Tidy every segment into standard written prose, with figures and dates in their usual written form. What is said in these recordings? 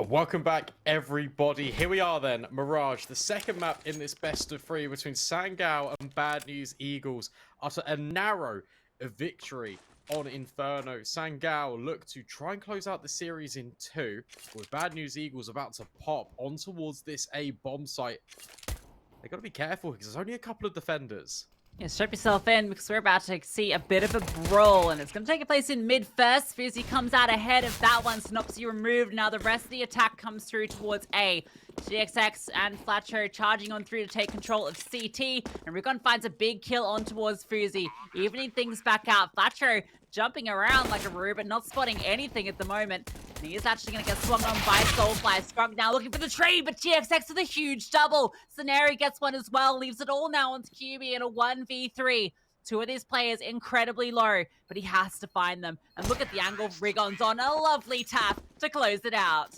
Welcome back, everybody. Here we are then, Mirage, the second map in this best of three between Sangal and bNE.Eagles. After a narrow victory on Inferno, Sangal look to try and close out the series in 2, with bNE.Eagles about to pop on towards this A bomb site. They got to be careful because there's only a couple of defenders. Yeah, strap yourself in because we're about to see a bit of a brawl, and it's going to take place in mid first. CSGO comes out ahead of that one. CSNopsyy removed. Now the rest of the attack comes through towards A. gxx and Flatcho charging on through to take control of CT, and ESL finds a big kill on towards bNE.sinnopsyy, evening things back out. Flatcho jumping around like a roo, but not spotting anything at the moment. And he is actually going to get swung on by Soulfly. Scrunk now looking for the trade, but gxx with a huge double. Saneri gets one as well, leaves it all now onto Kyuubii in a 1v3. Two of these players incredibly low, but he has to find them. And look at the angle ESL's on. A lovely tap to close it out.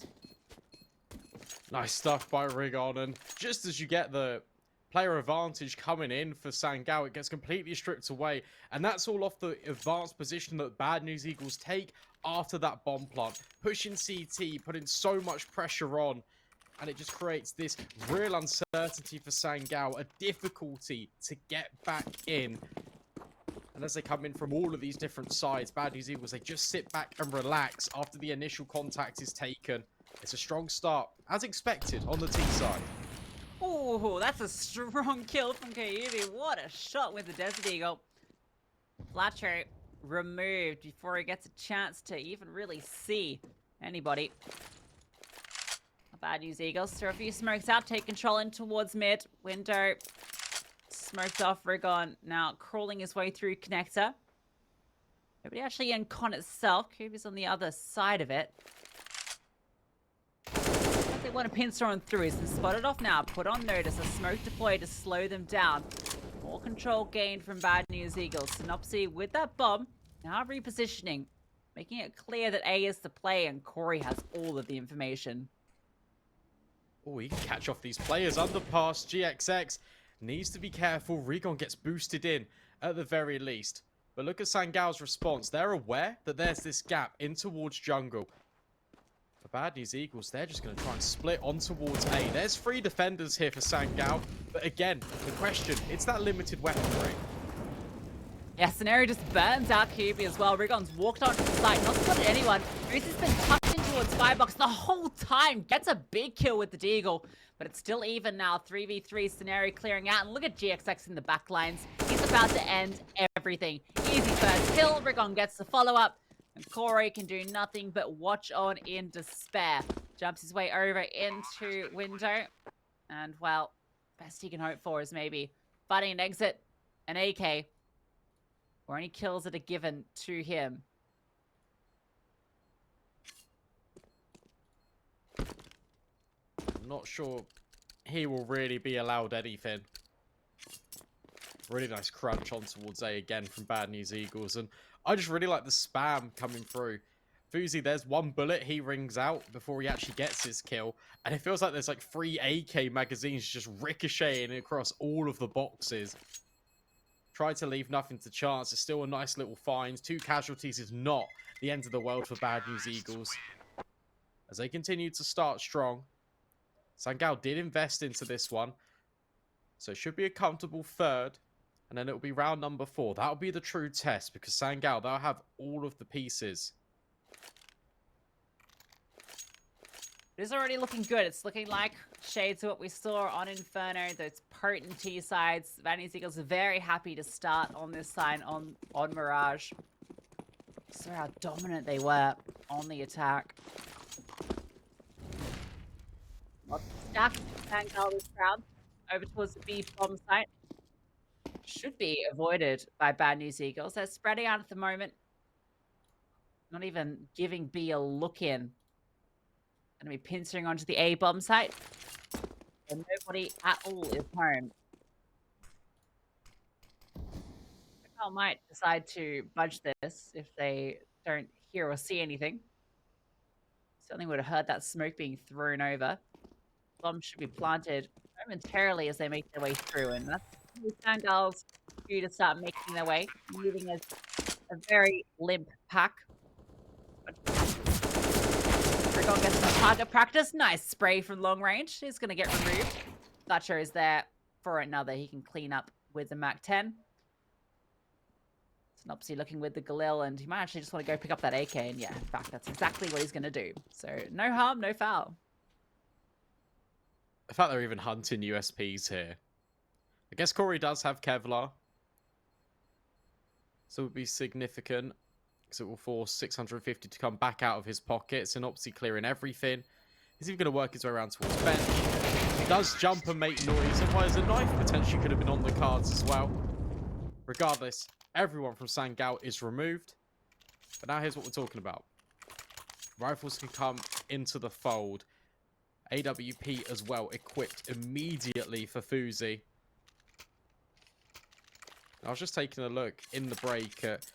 Nice stuff by ESL, and just as you get the player advantage coming in for Sangal, it gets completely stripped away, and that's all off the advanced position that bNE.Eagles take after that bomb plant, pushing CT, putting so much pressure on, and it just creates this real uncertainty for Sangal, a difficulty to get back in. And as they come in from all of these different sides, bNE.Eagles, they just sit back and relax after the initial contact is taken. It's a strong start, as expected, on the T side. Oh, that's a strong kill from Kyuubii. What a shot with the Desert Eagle. Flatcho removed before he gets a chance to even really see anybody. bNE.Eagles throw a few smokes out, take control in towards mid. Window smoked off ESL. Now crawling his way through connector. Nobody actually in con itself. Kyuubii's on the other side of it. They want to pincer on through. He's been spotted off now. Put on notice. A smoke deployed to slow them down. More control gained from bNE.Eagles. CSNopsyy with that bomb. Now repositioning. Making it clear that A is the play and Corey has all of the information. Oh, he can catch off these players. Underpass, gxx needs to be careful. ESL gets boosted in at the very least. But look at Sangal's response. They're aware that there's this gap in towards jungle. For bNE.Eagles, they're just going to try and split on towards A. There's 3 defenders here for Sangal. But again, the question, it's that limited weaponry. Yeah, Scenario just burns out Kyuubii as well. ESL's walked onto the site, not spotted anyone. Reese has been tucked in towards Firebox the whole time. Gets a big kill with the Deagle, but it's still even now. 3v3 Scenario clearing out. And look at gxx in the back lines. He's about to end everything. Easy first kill. ESL gets the follow-up. And Corey can do nothing but watch on in despair. Jumps his way over into window. And, well, best he can hope for is maybe fighting an exit, an AK, or any kills that are given to him. I'm not sure he will really be allowed anything. Really nice crunch on towards A again from bNE.Eagles, and I just really like the spam coming through. bNE.Sinnopsyy, there's one bullet he rings out before he actually gets his kill, and it feels like there's like 3 AK magazines just ricocheting across all of the boxes. Tried to leave nothing to chance. It's still a nice little find. 2 casualties is not the end of the world for bNE.Eagles. As they continue to start strong, Sangal did invest into this one, so it should be a comfortable third. And then it'll be round number 4. That'll be the true test because Sangal, they'll have all of the pieces. It is already looking good. It's looking like shades of what we saw on Inferno. Those potent T sides. bNE.Eagles are very happy to start on this side on Mirage. Saw how dominant they were on the attack. Stack Sangal this round over towards the B bomb site. Should be avoided by bNE.Eagles. They're spreading out at the moment. Not even giving B a look in. Going to be pincering onto the A bomb site. And nobody at all is home. ESL might decide to budge this if they don't hear or see anything. Certainly would have heard that smoke being thrown over. Bomb should be planted momentarily as they make their way through, and that's Sangal's due to start making their way, moving as a very limp pack. ERIgoN gets some target practice. Nice spray from long range. He's going to get removed. Thatcher is there for another. He can clean up with the MAC-10. Synnopsyy looking with the Galil, and he might actually just want to go pick up that AK. And yeah, in fact, that's exactly what he's going to do. So no harm, no foul. The fact they're even hunting USPs here. I guess Corey does have Kevlar. So it would be significant. Because it will force 650 to come back out of his pocket. Synnopsyy clearing everything. He's even going to work his way around towards bench. He does jump and make noise. Otherwise, a knife potentially could have been on the cards as well. Regardless, everyone from Sangal is removed. But now here's what we're talking about. Rifles can come into the fold. AWP as well, equipped immediately for bNE.sinnopsyy. I was just taking a look in the break at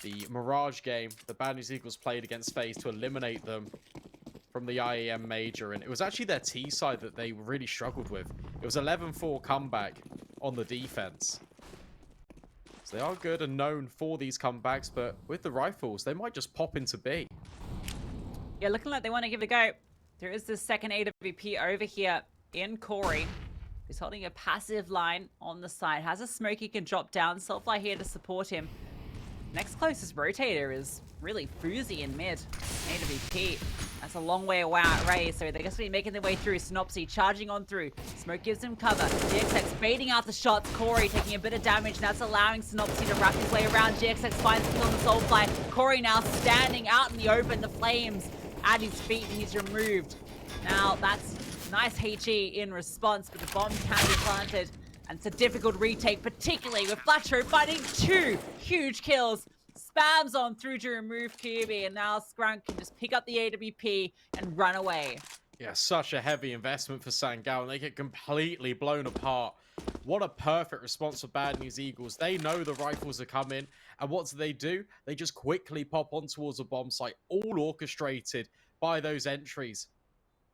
the Mirage game the bNE Eagles played against FaZe to eliminate them from the IEM Major, and it was actually their T side that they really struggled with. It was 11-4 comeback on the defense. So they are good and known for these comebacks, but with the rifles, they might just pop into B. Yeah, looking like they want to give it a go. There is this second AWP over here in Corey. He's holding a passive line on the side. Has a smoke he can drop down. Soulfly here to support him. Next closest rotator is really bNE.sinnopsyy in mid. AWP. That's a long way away, so they're just going to be making their way through. Synnopsyy charging on through. Smoke gives him cover. GXX baiting out the shots. Corey taking a bit of damage. That's allowing Synnopsyy to wrap his way around. GXX finds him on the Soulfly. Corey now standing out in the open. The flames at his feet, and he's removed. Now, that's nice HE in response, but the bomb can be planted. And it's a difficult retake, particularly with Flatro finding 2 huge kills. Spams on through to remove Kyuubii, and now Scrunk can just pick up the AWP and run away. Yeah, such a heavy investment for Sangal, and they get completely blown apart. What a perfect response for bNE Eagles. They know the rifles are coming, and what do? They just quickly pop on towards a bomb site, all orchestrated by those entries.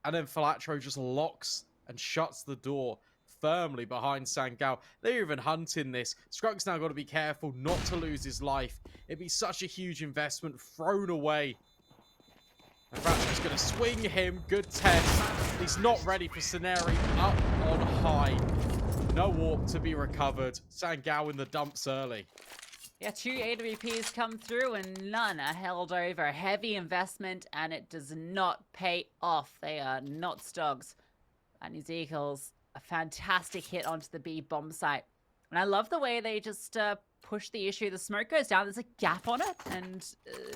And then Flatro just locks and shuts the door firmly behind Sangal. They're even hunting this. Skrunk's now got to be careful not to lose his life. It'd be such a huge investment thrown away. And Flatro's going to swing him. Good test. He's not ready for Scenario. Up on high. No warp to be recovered. Sangal in the dumps early. Yeah, 2 AWPs come through and none are held over. Heavy investment, and it does not pay off. They are not stogs. bNE Eagles, a fantastic hit onto the B bomb site. And I love the way they just push the issue. The smoke goes down, there's a gap on it, and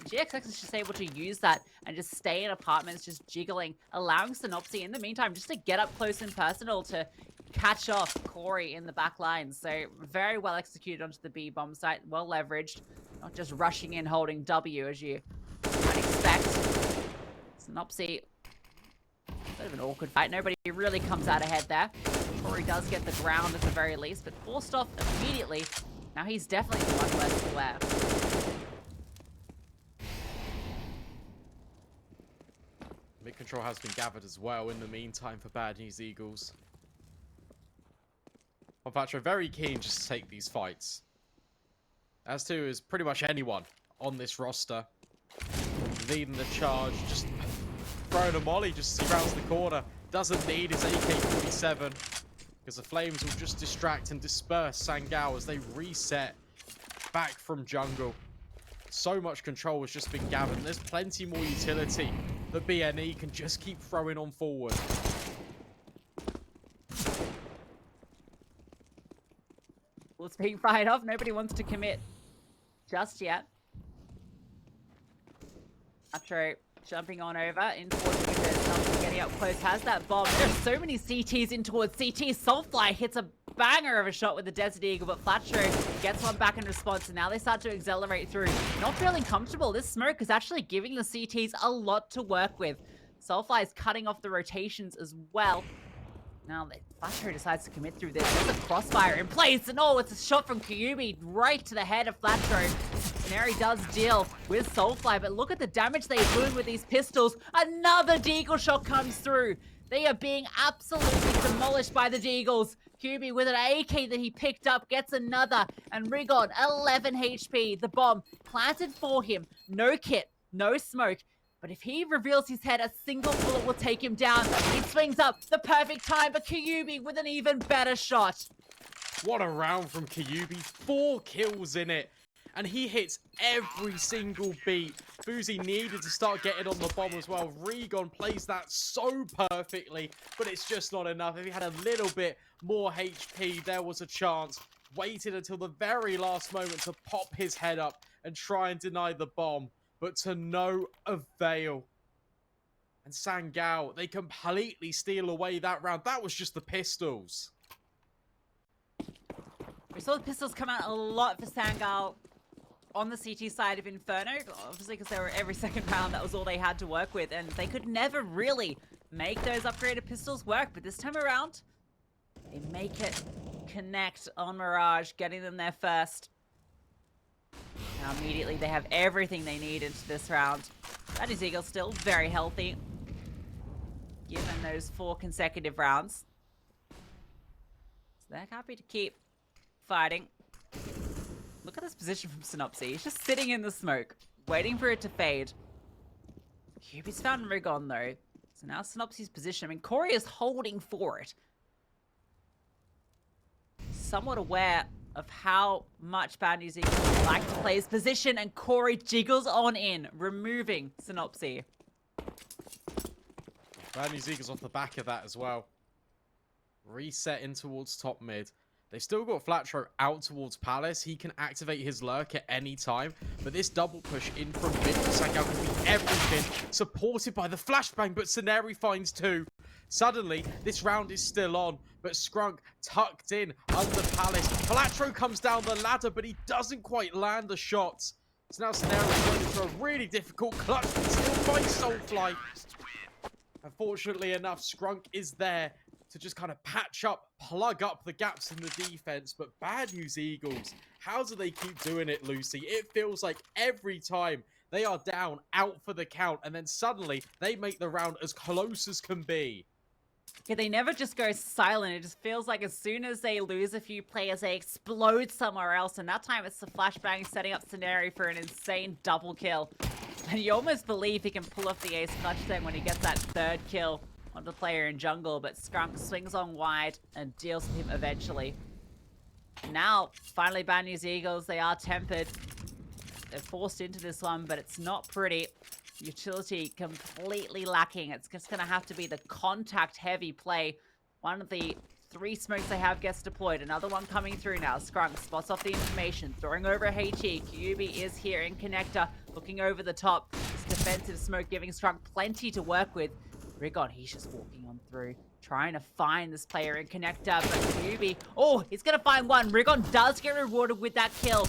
GXX is just able to use that and just stay in apartments, just jiggling, allowing Synnopsyy in the meantime just to get up close and personal to catch off Corey in the back line. So very well executed onto the B bomb site, well leveraged, not just rushing in holding W as you might expect. Synnopsyy, bit of an awkward fight. Nobody really comes out ahead there. Corey does get the ground at the very least, but forced off immediately. Now he's definitely the one less aware. Mid control has been gathered as well in the meantime for bNE Eagles. Flatro very keen just to take these fights. As to is pretty much anyone on this roster. Leading the charge, just throwing a molly just as he rounds the corner. Doesn't need his AK-47 because the flames will just distract and disperse Sangal as they reset back from jungle. So much control has just been gathered, and there's plenty more utility that bNE can just keep throwing on forward. Well, it's being fired off. Nobody wants to commit just yet. Flatro jumping on over in towards the mid, getting up close, has that bomb. There's so many CTs in towards CT. Soulfly hits a banger of a shot with the Desert Eagle, but Flatro gets one back in response, and now they start to accelerate through. Not feeling comfortable. This smoke is actually giving the CTs a lot to work with. Soulfly is cutting off the rotations as well. Now Flatro decides to commit through this. There's a crossfire in place, and oh, it's a shot from Kyuubii right to the head of Flatro. Canary does deal with Soulfly, but look at the damage they do with these pistols. Another Deagle shot comes through. They are being absolutely demolished by the Deagles. Kyuubii with an AK that he picked up gets another, and ERIgoN 11 HP. The bomb planted for him. No kit, no smoke. But if he reveals his head, a single bullet will take him down. He swings up, the perfect time, but Kyuubii with an even better shot. What a round from Kyuubii. 4 kills in it. And he hits every single beat. bNE needed to start getting on the bomb as well. ESL plays that so perfectly, but it's just not enough. If he had a little bit more HP, there was a chance. Waited until the very last moment to pop his head up and try and deny the bomb, but to no avail. And Sangal, they completely steal away that round. That was just the pistols. We saw the pistols come out a lot for Sangal on the CT side of Inferno, obviously because they were every second round, that was all they had to work with, and they could never really make those upgraded pistols work, but this time around, they make it connect on Mirage, getting them there first. Now immediately they have everything they need into this round. bNE.sinnopsyy still very healthy, given those 4 consecutive rounds. So they're happy to keep fighting. Look at this position from Synopsy. He's just sitting in the smoke, waiting for it to fade. Kyuubii's found ESL though. So now Synopsy's position. I mean, Corey is holding for it. Somewhat aware of how much bNE.sinnopsyy would like to play his position, and Corey jiggles on in, removing Synopsy. bNE.sinnopsyy's off the back of that as well. Reset in towards top mid. They've still got Flatro out towards Palace. He can activate his lurk at any time. But this double push in from mid for Sangal can be everything. Supported by the flashbang, but Scenarii finds 2. Suddenly, this round is still on. But Scrunk tucked in under Palace. Flatro comes down the ladder, but he doesn't quite land the shots. So now Scenarii going into a really difficult clutch, but still finds Soulfly. Unfortunately enough, Scrunk is there to just kind of patch up, plug up the gaps in the defense. But bNE.sinnopsyy, how do they keep doing it, Lucy? It feels like every time they are down, out for the count, and then suddenly they make the round as close as can be. Yeah, they never just go silent. It just feels like as soon as they lose a few players, they explode somewhere else. And that time it's the flashbang setting up Scenarii for an insane double kill. And you almost believe he can pull off the ace clutch then when he gets that 3rd kill on the player in jungle, but Scrunk swings on wide and deals with him eventually. Now, finally, bNE.sinnopsyy, they are tempered. They're forced into this one, but it's not pretty. Utility completely lacking. It's just going to have to be the contact-heavy play. One of the 3 smokes they have gets deployed. Another one coming through now. Scrunk spots off the information, throwing over HE. Kyuubii is here in connector, looking over the top. This defensive smoke giving Scrunk plenty to work with. ESL, he's just walking on through, trying to find this player in connector, but Kyuubii, oh, he's going to find one. ESL does get rewarded with that kill.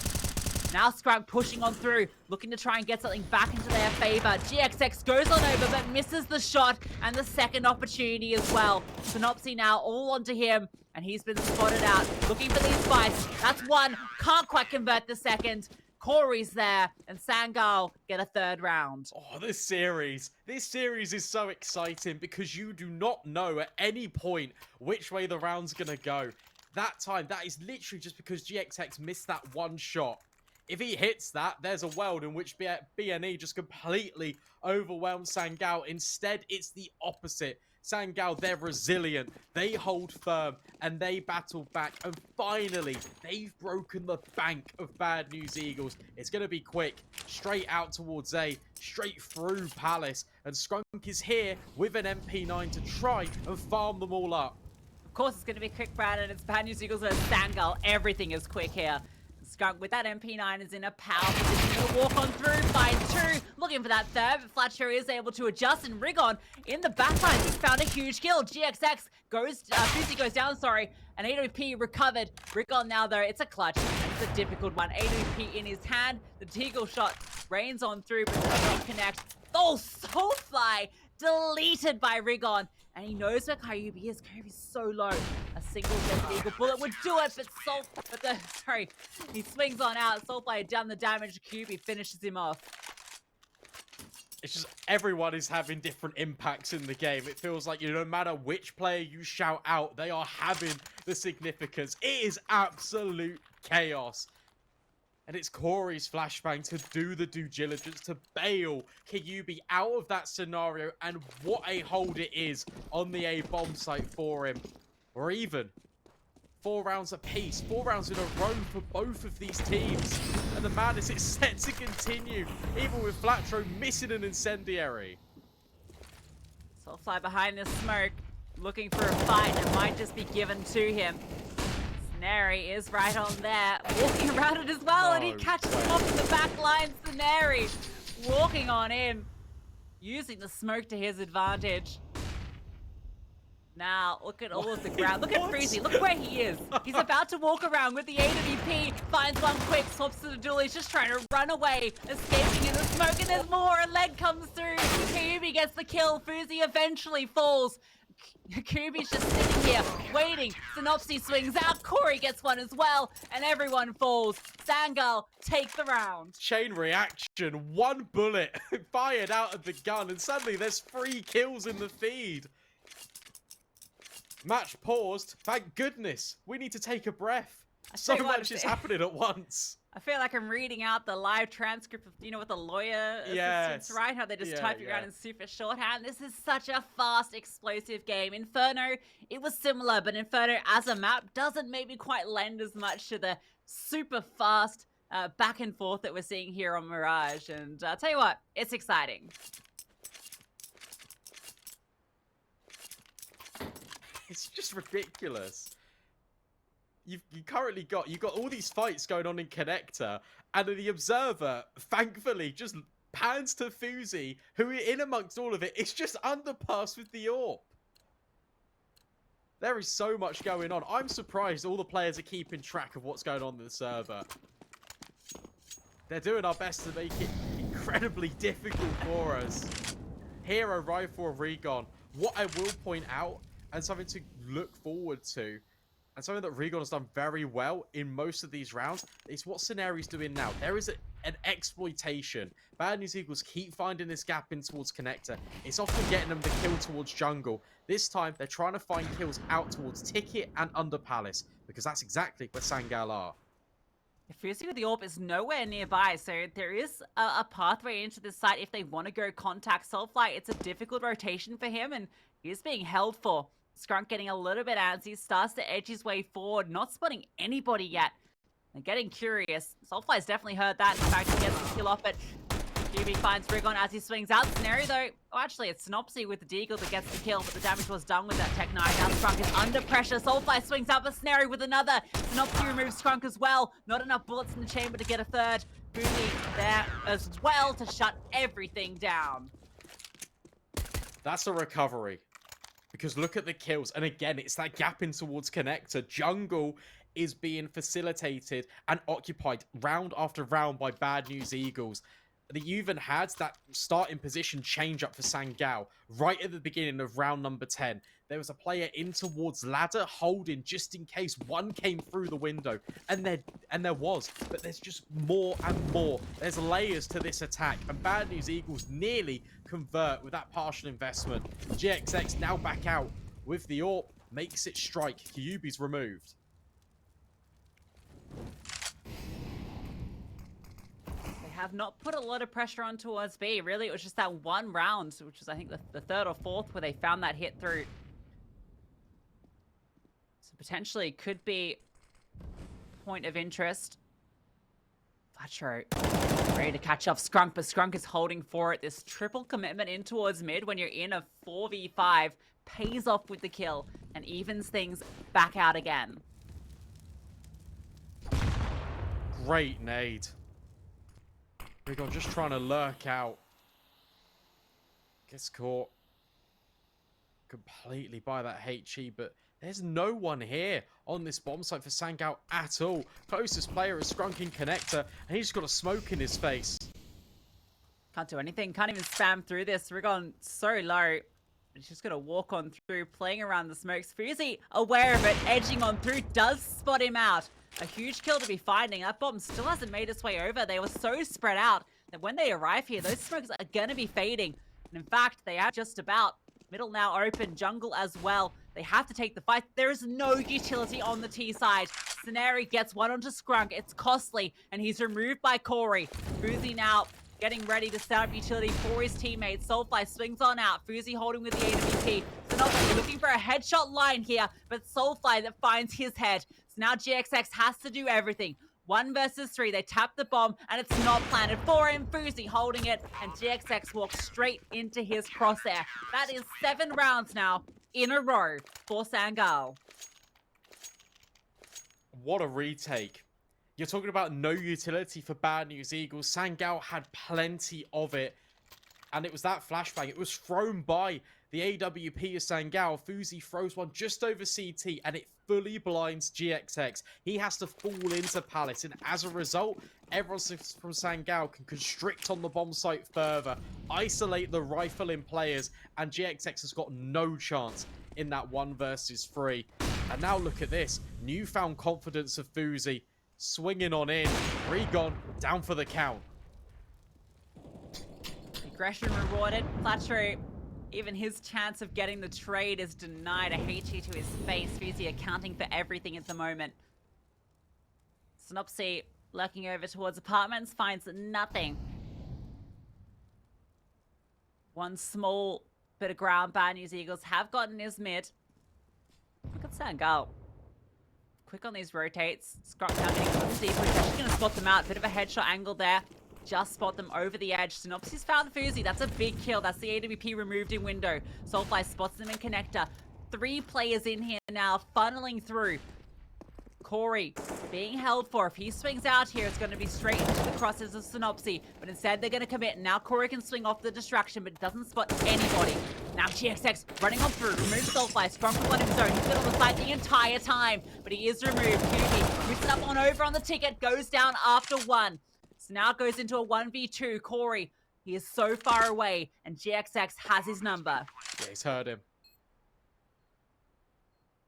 Now Scrunk pushing on through, looking to try and get something back into their favor. GXX goes on over, but misses the shot and the second opportunity as well. Synopsy now all onto him, and he's been spotted out, looking for these fights. That's one, can't quite convert the second. Corey's there, and Sangal get a 3rd round. Oh, this series is so exciting because you do not know at any point which way the round's gonna go. That time, that is literally just because GXX missed that one shot. If he hits that, there's a world in which bNE just completely overwhelms Sangal. Instead, it's the opposite. Sangal, they're resilient, they hold firm, and they battle back. And finally, they've broken the bank of bNE.sinnopsyy. It's going to be quick, straight out towards A, straight through Palace. And Scrunk is here with an MP9 to try and farm them all up. Of course, it's going to be quick, Brandon. It's bNE.sinnopsyy versus Sangal. Everything is quick here. Scrunk with that MP9 is in a powerful position to walk on through, find 2, looking for that 3rd, but Flatro is able to adjust, and ESL in the backline just found a huge kill. GXX goes, bNE.sinnopsyy goes down, sorry, and AWP recovered. ESL now though, it's a clutch, it's a difficult one. AWP in his hand, the Deagle shot rains on through, but does not connect. Oh, Soulfly deleted by ESL. And he knows where Kyuubii is. Kyuubii's so low. A single Desert Eagle bullet would do it, but he swings on out. Soulfly had done the damage. Kyuubii finishes him off. It's just everyone is having different impacts in the game. It feels like, no matter which player you shout out, they are having the significance. It is absolute chaos. And it's Corey's flashbang to do the due diligence, to bail Kyuubii out of that scenario. And what a hold it is on the A bomb site for him. Or even 4 rounds apiece, 4 rounds in a row for both of these teams. And the madness is set to continue, even with Flatro missing an incendiary. Soulfly behind this smoke, looking for a fight that might just be given to him. Snary is right on there, walking around it as well, and he catches him off in the back line. Snary walking on in, using the smoke to his advantage. Now, look at all of the ground. Look at bNE.sinnopsyy. Look where he is. He's about to walk around with the AWP. Finds one quick, swaps to the duel. He's just trying to run away, escaping in the smoke, and there's more. A leg comes through. Kyuubii gets the kill. bNE.sinnopsyy eventually falls. Kyuubii's just sitting here, waiting. Synopsy swings out. Corey gets one as well, and everyone falls. Sangal take the round. Chain reaction. 1 bullet fired out of the gun, and suddenly there's 3 kills in the feed. Match paused. Thank goodness. We need to take a breath. So much is happening at once. I feel like I'm reading out the live transcript of, you know, what the lawyer assistants write, how they just type it out in super shorthand. This is such a fast, explosive game. Inferno, it was similar, but Inferno as a map doesn't maybe quite lend as much to the super fast back and forth that we're seeing here on Mirage. And I'll tell you what, it's exciting. It's just ridiculous. You've got all these fights going on in Connector, and the Observer, thankfully, just pans to bNE.sinnopsyy, who in amongst all of it is just underpassed with the AWP. There is so much going on. I'm surprised all the players are keeping track of what's going on in the server. They're doing our best to make it incredibly difficult for us. Hero Rifle ESL. What I will point out, and something to look forward to, and something that ESL has done very well in most of these rounds, is what Scenario's doing now. There is an exploitation. bNE.sinnopsyy keep finding this gap in towards Connector. It's often getting them the kill towards jungle. This time, they're trying to find kills out towards Ticket and under Palace, because that's exactly where Sangal are. bNE.sinnopsyy with the AWP is nowhere nearby, so there is a pathway into this site if they want to go contact Soulfly. It's a difficult rotation for him, and he's being held for. Scrunk getting a little bit antsy, starts to edge his way forward, not spotting anybody yet. And getting curious. Soulfly's definitely heard that. In fact, he gets the kill off it. Kyuubii finds ESL as he swings out. Scenario though, actually it's bNE.sinnopsyy with the deagle that gets the kill, but the damage was done with that Tech 9. Now Scrunk is under pressure. Soulfly swings out, but Scenario with another. bNE.sinnopsyy removes Scrunk as well. Not enough bullets in the chamber to get a third. bNE there as well to shut everything down. That's a recovery. Because look at the kills. And again, it's that gap in towards Connector. Jungle is being facilitated and occupied round after round by bNE.sinnopsyy. They even had that starting position change up for Sangal right at the beginning of round number 10. There was a player in towards ladder holding just in case one came through the window. And there was. But there's just more and more. There's layers to this attack. And bNE.sinnopsyy nearly convert with that partial investment. GXX now back out with the AWP. Makes it strike. Kyuubii's removed. Have not put a lot of pressure on towards B. Really, it was just that one round, which was, I think, the third or fourth, where they found that hit through. So potentially could be point of interest. Flatro ready to catch off Scrunk, but Scrunk is holding for it. This triple commitment in towards mid when you're in a 4v5 pays off with the kill and evens things back out again. Great nade. ESL just trying to lurk out. Gets caught completely by that HE, but there's no one here on this bomb site for Sangal at all. Closest player is Scrunking Connector, and he's just got a smoke in his face. Can't do anything. Can't even spam through this. ESL so low. He's just going to walk on through, playing around the smokes. bNE.sinnopsyy, aware of it, edging on through, does spot him out. A huge kill to be finding. That bomb still hasn't made its way over. They were so spread out that when they arrive here, those smokes are going to be fading. And in fact, they are just about. Middle now open, jungle as well. They have to take the fight. There is no utility on the T side. Scenario gets one onto Scrunk. It's costly, and he's removed by Corey. bNE now getting ready to set up utility for his teammates. Soulfly swings on out. bNE holding with the AWP. Synopsyy looking for a headshot line here, but Soulfly that finds his head. So now GXX has to do everything. 1 versus 3. They tap the bomb, and it's not planted for him. bNE holding it, and GXX walks straight into his crosshair. That is 7 rounds now in a row for Sangal. What a retake. You're talking about no utility for bNE.gxx. Sangal had plenty of it. And it was that flashbang. It was thrown by the AWP of Sangal. bNE throws one just over CT and it fully blinds GXX. He has to fall into Palace. And as a result, everyone from Sangal can constrict on the bomb site further, isolate the rifle-in players, and GXX has got no chance in that 1 versus 3. And now look at this. Newfound confidence of bNE. Swinging on in. ESL down for the count. Aggression rewarded. flatTru, even his chance of getting the trade is denied. A HE to his face. bNE accounting for everything at the moment. Synopsyy lurking over towards apartments, finds nothing. One small bit of ground bNE.gxx have gotten his mid. Look at Sangal. Quick on these rotates. Scrunk now getting a little deeper. He's actually going to spot them out. Bit of a headshot angle there. Just spot them over the edge. Synopsyy's found bNE. That's a big kill. That's the AWP removed in window. Soulfly spots them in connector. 3 players in here now, funneling through. Corey being held for. If he swings out here, it's going to be straight into the crosses of Synopsyy. But instead, they're going to commit. Now Corey can swing off the distraction, but doesn't spot anybody. Now GXX running on through. Removes Soulfly. Scrunk on his own. He's been on the site the entire time, but he is removed. Kyuubii moves it up on over on the ticket. Goes down after 1. So now it goes into a 1v2. Corey, he is so far away, and GXX has his number. Yeah, he's heard him.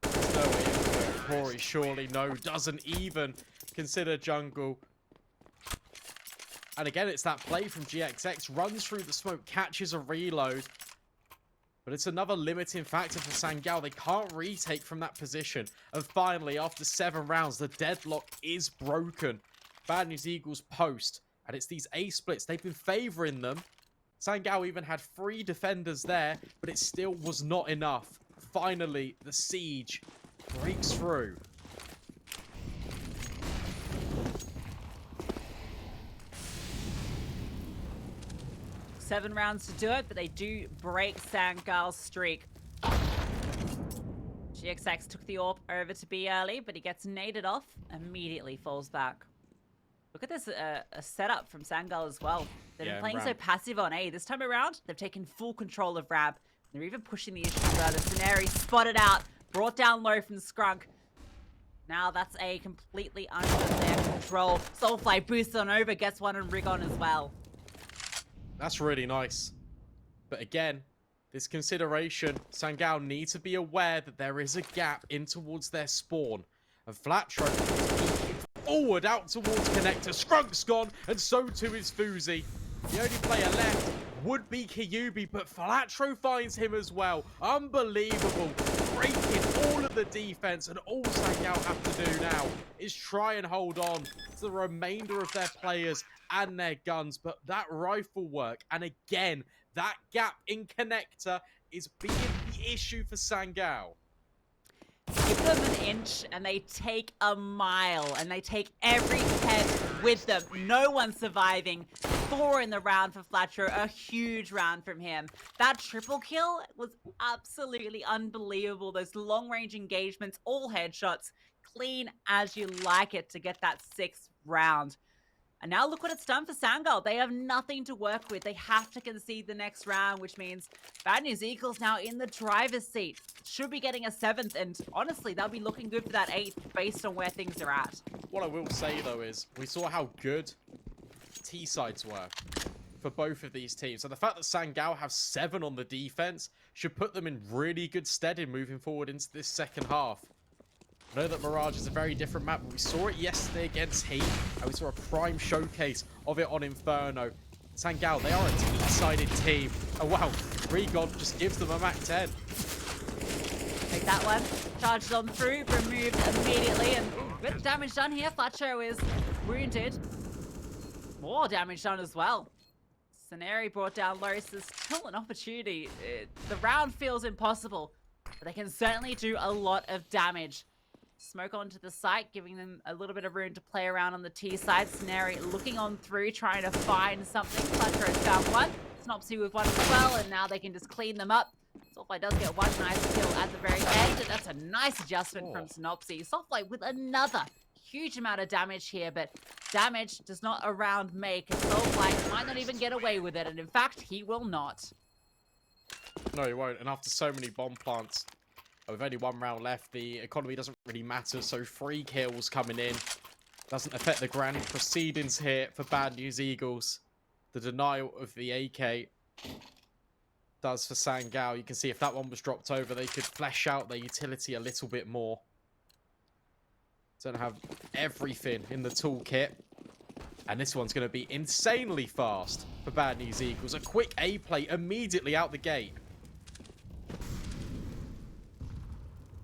There's no way into it. Corey, surely no. Doesn't even consider jungle. And again, it's that play from GXX. Runs through the smoke, catches a reload. But it's another limiting factor for Sangal. They can't retake from that position. And finally, after 7 rounds, the deadlock is broken. bNE.gxx post. And it's these A splits. They've been favoring them. Sangal even had 3 defenders there, but it still was not enough. Finally, the siege breaks through. Seven rounds to do it, but they do break Sangal's streak. GXX took the AWP over to B early, but he gets naded off, immediately falls back. Look at this a setup from Sangal as well. They've been playing so passive on A. This time around, they've taken full control of ramp. They're even pushing the issue further. Scenario spotted out, brought down low from Scrunk. Now that's A completely under their control. Soulfly boosts on over, gets one on ESL as well. That's really nice. But again, this consideration, Sangal need to be aware that there is a gap in towards their spawn. And flatTru forward out towards connector. Skrunk's gone, and so too is bNE. The only player left would be Kyuubii, but flatTru finds him as well. Unbelievable. Breaking all of the defense, and all Sangal have to do now is try and hold on to the remainder of their players and their guns. But that rifle work, and again, that gap in connector is being the issue for Sangal. Give them an inch and they take a mile, and they take every head with them. No one surviving. 4 in the round for flatTru, a huge round from him. That triple kill was absolutely unbelievable. Those long-range engagements, all headshots, clean as you like it to get that 6th round. And now look what it's done for Sangal. They have nothing to work with. They have to concede the next round, which means bNE.gxx now in the driver's seat. Should be getting a 7th, and honestly, they'll be looking good for that 8th based on where things are at. What I will say, though, is we saw how good T-sides were for both of these teams. So the fact that Sangal have 7 on the defense should put them in really good stead in moving forward into this second half. I know that Mirage is a very different map, but we saw it yesterday against Heat, and we saw a prime showcase of it on Inferno. Sangal, they are a T-sided team. Oh wow, ESL just gives them a Mac 10. that one. Charged on through, removed immediately, and bit of damage done here. Flacho is wounded. More damage done as well. Scenario brought down low, so still an opportunity. The round feels impossible, but they can certainly do a lot of damage. Smoke onto the site, giving them a little bit of room to play around on the T side. Scenario looking on through, trying to find something. Flacho has found one. Synopsyy with one as well, and now they can just clean them up. Soulfly does get one nice kill at the very end, and that's a nice adjustment from Synopsyy. Soulfly with another huge amount of damage here, but damage does not a round make, and Soulfly might not even get away with it, and in fact, he will not. No, he won't. And after so many bomb plants, with only one round left, the economy doesn't really matter, so 3 kills coming in. Doesn't affect the grand proceedings here for Bad News Eagles. The denial of the AK does for Sangal. You can see if that one was dropped over, they could flesh out their utility a little bit more. Don't have everything in the toolkit. And this one's going to be insanely fast for Bad News Eagles. A quick A play immediately out the gate.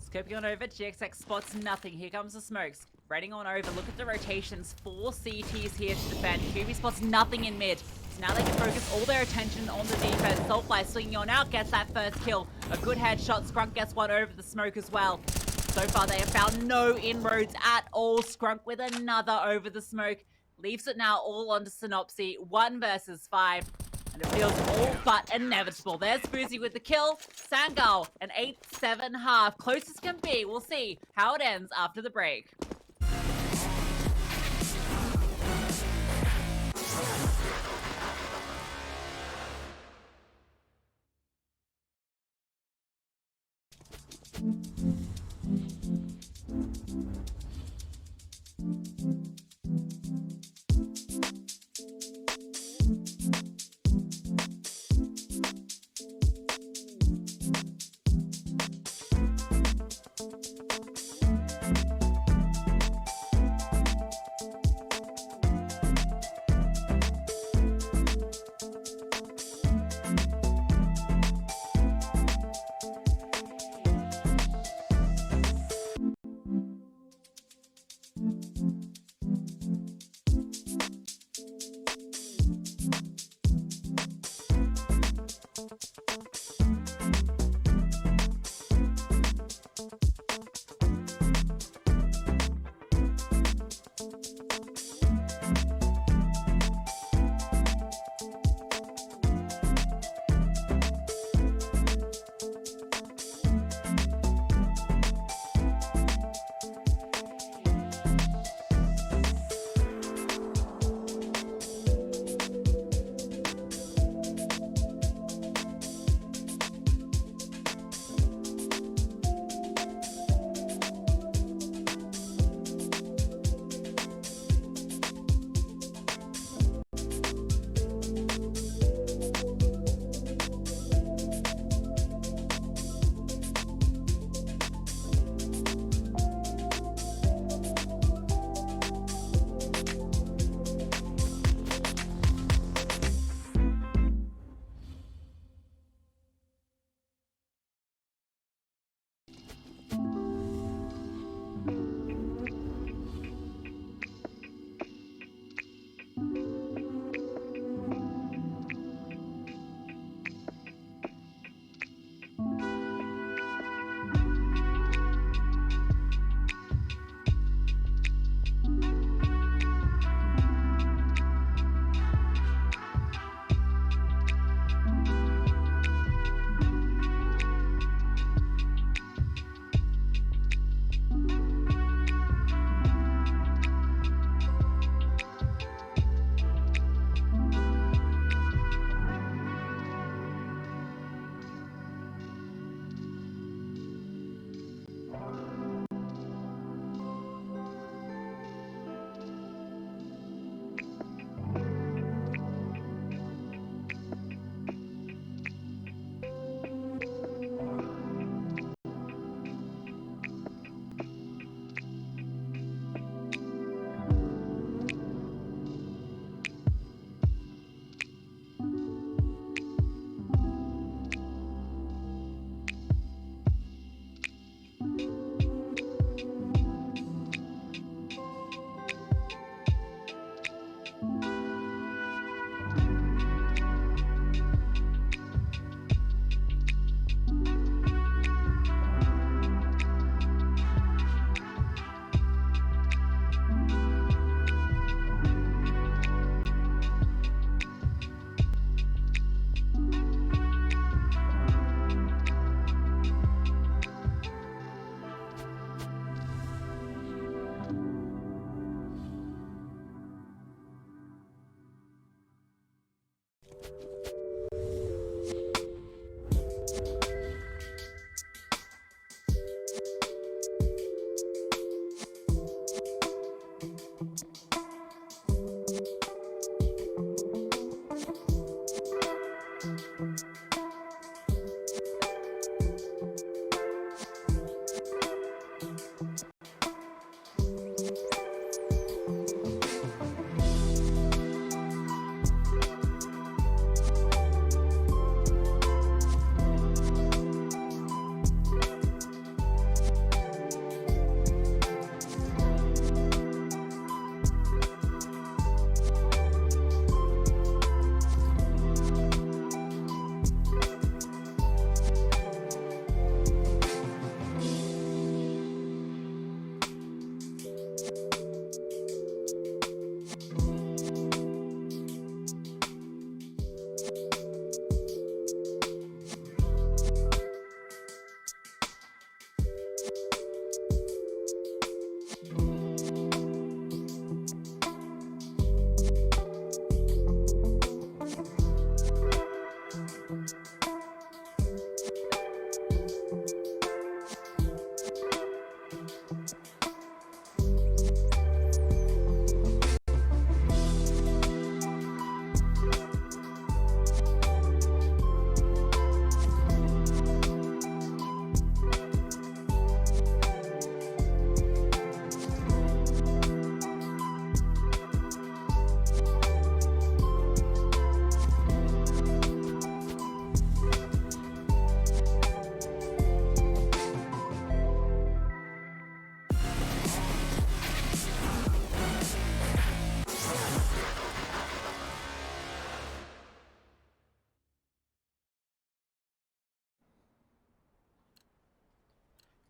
Scoping on over, GXX spots nothing. Here comes the smokes. Spreading on over. Look at the rotations. 4 CTs here to defend. Kyuubii spots nothing in mid. So now they can focus all their attention on the defense. Soulfly swinging on out, gets that first kill. A good headshot. Scrunk gets one over the smoke as well. So far, they have found no inroads at all. Scrunk with another over the smoke. Leaves it now all onto Synopsyy. 1 versus 5. And it feels all but inevitable. There's bNE with the kill. Sangal, an 8-7 half. Closest can be. We'll see how it ends after the break.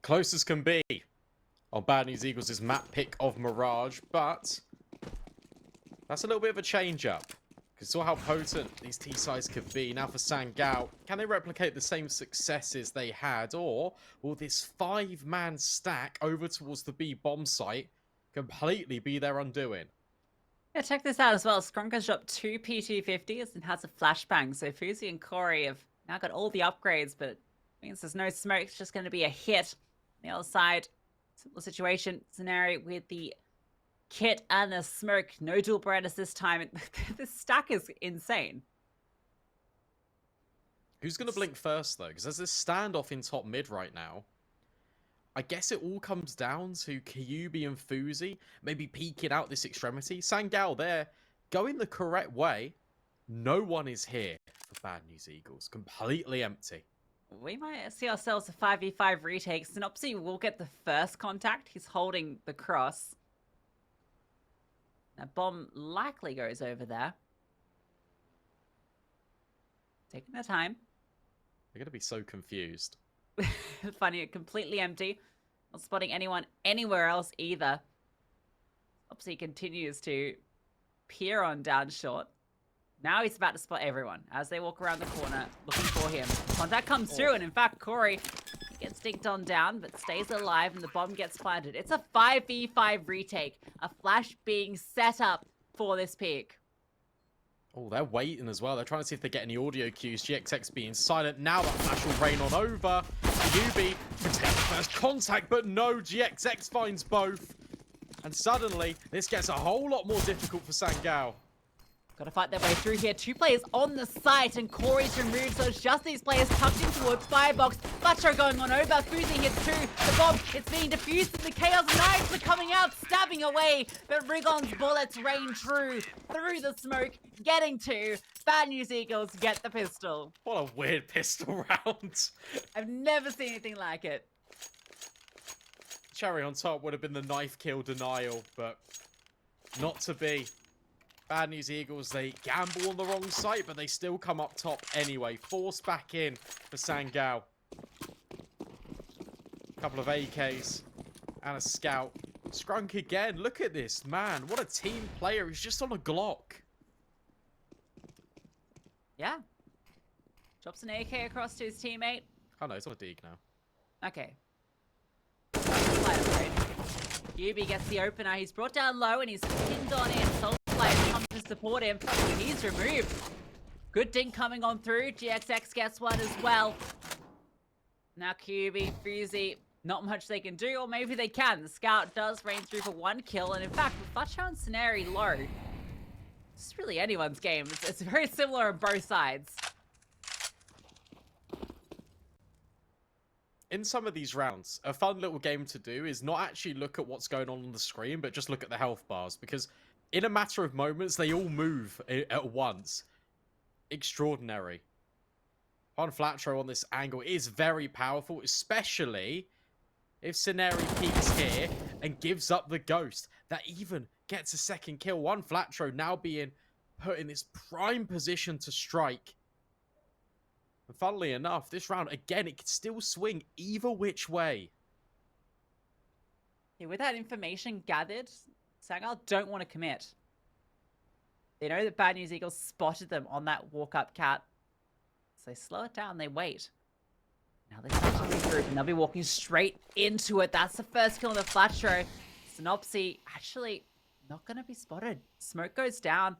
close as can be on bNE.gxx's map pick of Mirage, but that's a little bit of a change-up. Because saw how potent these T-sides could be. Now for Sangal, can they replicate the same successes they had? Or will this 5-man stack over towards the B bomb site completely be their undoing? Yeah, check this out as well. Skronk has dropped 2 P250s and has a flashbang. So bNE and Corey have now got all the upgrades, but it means there's no smoke. It's just going to be a hit. On the other side, simple situation scenario with the kit and the smoke. No dual Berettas this time. This stack is insane. Who's going to blink first, though? Because there's this standoff in top mid right now. I guess it all comes down to Kyuubii and bNE maybe peeking out this extremity. Sangal there, going the correct way. No one is here for bNE.gxx. Completely empty. We might see ourselves a 5v5 retake. CSNopsyy will get the first contact. He's holding the cross. That bomb likely goes over there. Taking their time. They're going to be so confused. Finding it completely empty. Not spotting anyone anywhere else either. CSNopsyy continues to peer on down short. Now he's about to spot everyone as they walk around the corner looking for him. Contact comes through, and in fact, Corey gets dinked on down, but stays alive, and the bomb gets planted. It's a 5v5 retake. A flash being set up for this peak. Oh, they're waiting as well. They're trying to see if they get any audio cues. GXX being silent. Now that flash will rain on over. Kyuubii can take the first contact, but no, GXX finds both. And suddenly, this gets a whole lot more difficult for Sangal. Gotta fight their way through here. 2 players on the site, and Corey's removed, so it's just these players tucked in towards Firebox. Butcher going on over. bNE hits 2. The bomb, it's being defused, and the Chaos Knights are coming out, stabbing away. But rigoN's bullets rain true through the smoke, getting to bNE.gxx get the pistol. What a weird pistol round. I've never seen anything like it. Cherry on top would have been the knife kill denial, but not to be. bNE.gxx, they gamble on the wrong site, but they still come up top anyway. Forced back in for Sangal. Couple of AKs and a scout. Skronk again. Look at this, man. What a team player. He's just on a Glock. Yeah. Drops an AK across to his teammate. Oh no, it's on a dig now. Okay. Kyuubii gets the opener. He's brought down low and he's pinned on in. Soulfly comes to support him. He's removed. Good dink coming on through. GXX gets one as well. Now Kyuubii, bNE, not much they can do, or maybe they can. The scout does rain through for 1 kill, and in fact, with Butcher and Scenarii low, it's really anyone's game. It's very similar on both sides. In some of these rounds, a fun little game to do is not actually look at what's going on the screen, but just look at the health bars, because in a matter of moments, they all move at once. Extraordinary. On Flatro on this angle is very powerful, especially if Scenarii peeks here and gives up the ghost. That even gets a second kill. One Flatro now being put in this prime position to strike. And funnily enough, this round, again, it could still swing either which way. Yeah, with that information gathered, Sangal don't want to commit. They know that bNE.gxx spotted them on that walk-up cat. So they slow it down, they wait. Now they start to regroup, and they'll be walking straight into it. That's the first kill on the Flatro. CSNopsyy actually not going to be spotted. Smoke goes down.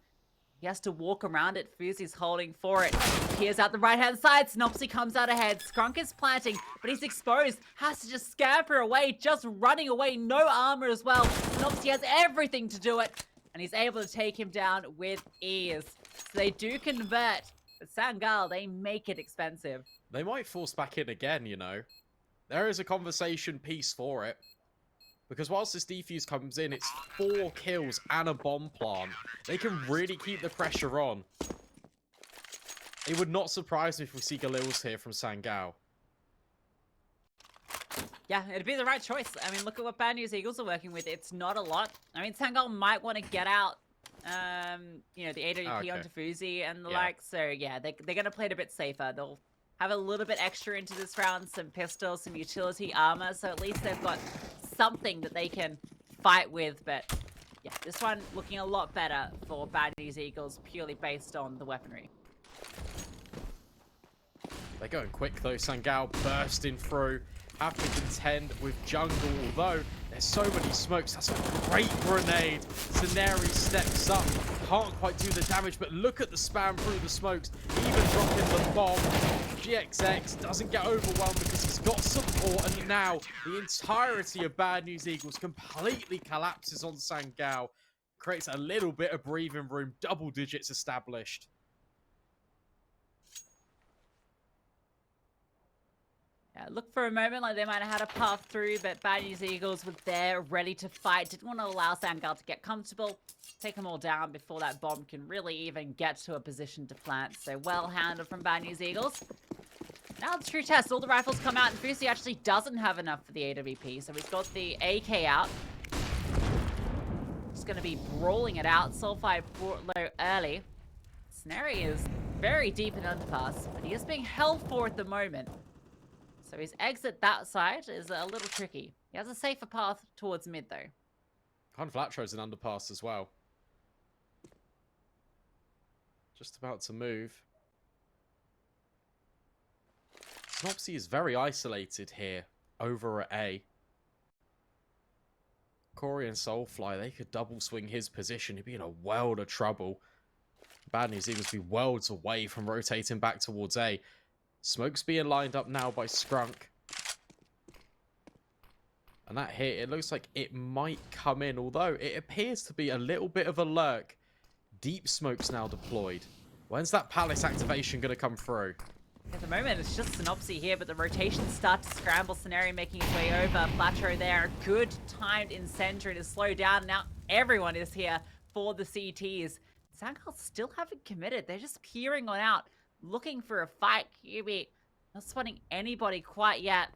He has to walk around it. bNE's holding for it. Peers out the right-hand side. CSNopsyy comes out ahead. Skronk is planting, but he's exposed. Has to just scamper away, just running away. No armor as well. CSNopsyy has everything to do it, and he's able to take him down with ease. So they do convert, but Sangal, they make it expensive. They might force back in again, you know. There is a conversation piece for it. Because whilst this defuse comes in, it's 4 kills and a bomb plant. They can really keep the pressure on. It would not surprise me if we see Galils here from Sangal. Yeah, it'd be the right choice. I mean, look at what bNE.gxx are working with. It's not a lot. I mean, Sangal might want to get out, you know, the AWP onto bNE and the like. So, yeah, they're going to play it a bit safer. They'll have a little bit extra into this round, some pistols, some utility armor, so at least they've got something that they can fight with. But yeah, this one looking a lot better for bNE.gxx purely based on the weaponry. They're going quick though. Sangal bursting through. Have to contend with jungle, although there's so many smokes. That's a great grenade. Saneri steps up. Can't quite do the damage, but look at the spam through the smokes. Even dropping the bomb. gxx doesn't get overwhelmed because he's got support, and now the entirety of bNE.gxx completely collapses on Sangal. Creates a little bit of breathing room. Double digits established. Yeah, look for a moment like they might have had a path through, but bNE.gxx was there, ready to fight. Didn't want to allow Sangal to get comfortable, take them all down before that bomb can really even get to a position to plant. So well handled from bNE.gxx. Now the true test. All the rifles come out, and bNE.sinnopsyy actually doesn't have enough for the AWP, so he's got the AK out. Just going to be brawling it out. Soulfly brought low early. bNE.sinnopsyy is very deep in underpass, but he is being held for at the moment. So his exit that side is a little tricky. He has a safer path towards mid, though. Flatro's an underpass as well. Just about to move. Synopsy is very isolated here over at A. Corey and Soulfly, they could double swing his position. He'd be in a world of trouble. bNE.gxx would be worlds away from rotating back towards A. Smoke's being lined up now by Scrunk. And that hit, it looks like it might come in, although it appears to be a little bit of a lurk. Deep smoke's now deployed. When's that Palace activation going to come through? At the moment, it's just Synopsy here, but the rotations start to scramble. Saneri making his way over. Flatro there. Good timed incendiary to slow down. Now everyone is here for the CTs. Sangal still haven't committed. They're just peering on out, looking for a fight. Kyuubii not spotting anybody quite yet.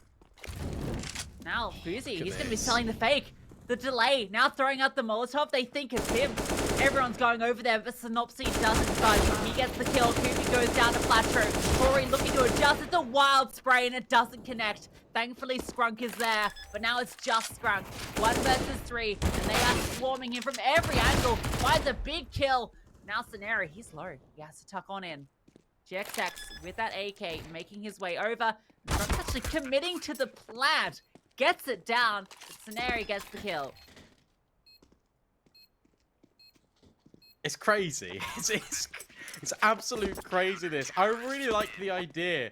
Now bNE.sinnopsyy, he's going to be selling the fake. The delay, now throwing out the Molotov. They think it's him. Everyone's going over there, but Synopsy doesn't budge. He gets the kill. Kyuubii goes down to Flatro. Corey looking to adjust. It's a wild spray, and it doesn't connect. Thankfully, Scrunk is there, but now it's just Scrunk. 1 versus 3, and they are swarming him from every angle. Finds a big kill. Now Saneri, he's low. He has to tuck on in. gxx with that AK making his way over. Scrunk's actually committing to the plant. Gets it down, but Saneri gets the kill. It's crazy. It's absolute craziness. I really like the idea.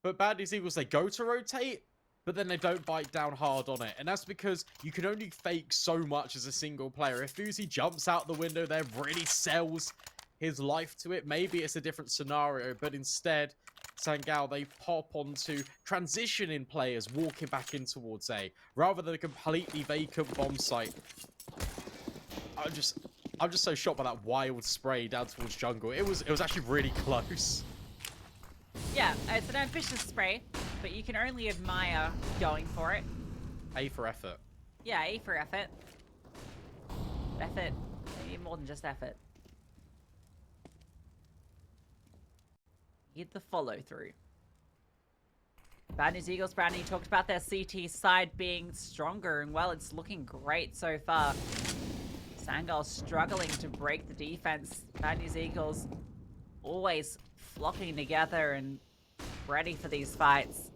But bNE.gxx, they go to rotate, but then they don't bite down hard on it. And that's because you can only fake so much as a single player. If bNE.sinnopsyy jumps out the window there, really sells his life to it, maybe it's a different scenario. But instead, Sangal, they pop onto transitioning players walking back in towards A, rather than a completely vacant bomb site. I'm just so shocked by that wild spray down towards jungle. It was actually really close. Yeah, it's an ambitious spray, but you can only admire going for it. A for effort. Yeah, A for effort. Effort, maybe more than just effort. Get the follow through. bNE.gxx, bNE talked about their CT side being stronger, and well, it's looking great so far. Sangal struggling to break the defense. bNE.gxx always flocking together and ready for these fights.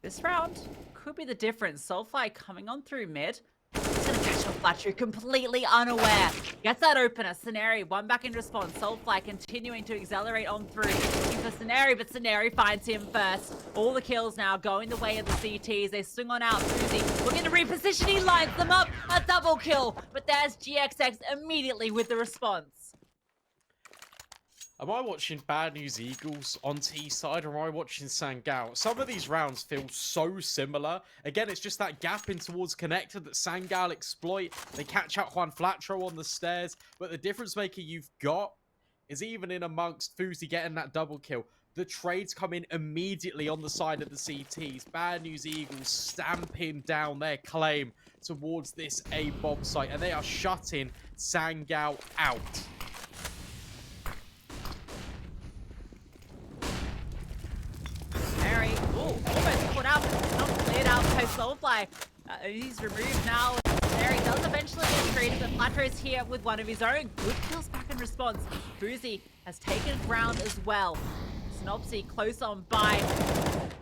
This round could be the difference. Soulfly coming on through mid. He's gonna catch off Flatro completely unaware. Gets that opener. Saneri, one back in response. Soulfly continuing to accelerate on through. Looking for Saneri, but Saneri finds him first. All the kills now going the way of the CTs. They swing on out. bNE.sinnopsyy looking to reposition. He lines them up. A double kill. But there's gxx immediately with the response. Am I watching bNE.gxx on T side, or am I watching Sangal? Some of these rounds feel so similar. Again, it's just that gap in towards connector that Sangal exploit. They catch out Juan Flatro on the stairs, but the difference maker you've got is even in amongst bNE.sinnopsyy getting that double kill, the trades come in immediately on the side of the CTs. bNE.gxx stamping down their claim towards this A bomb site, and they are shutting Sangal out. Soulfly, he's removed now. There he does eventually get created, but Flatro's here with one of his own. Good kills back in response. bNE has taken ground as well. CSGO close on by.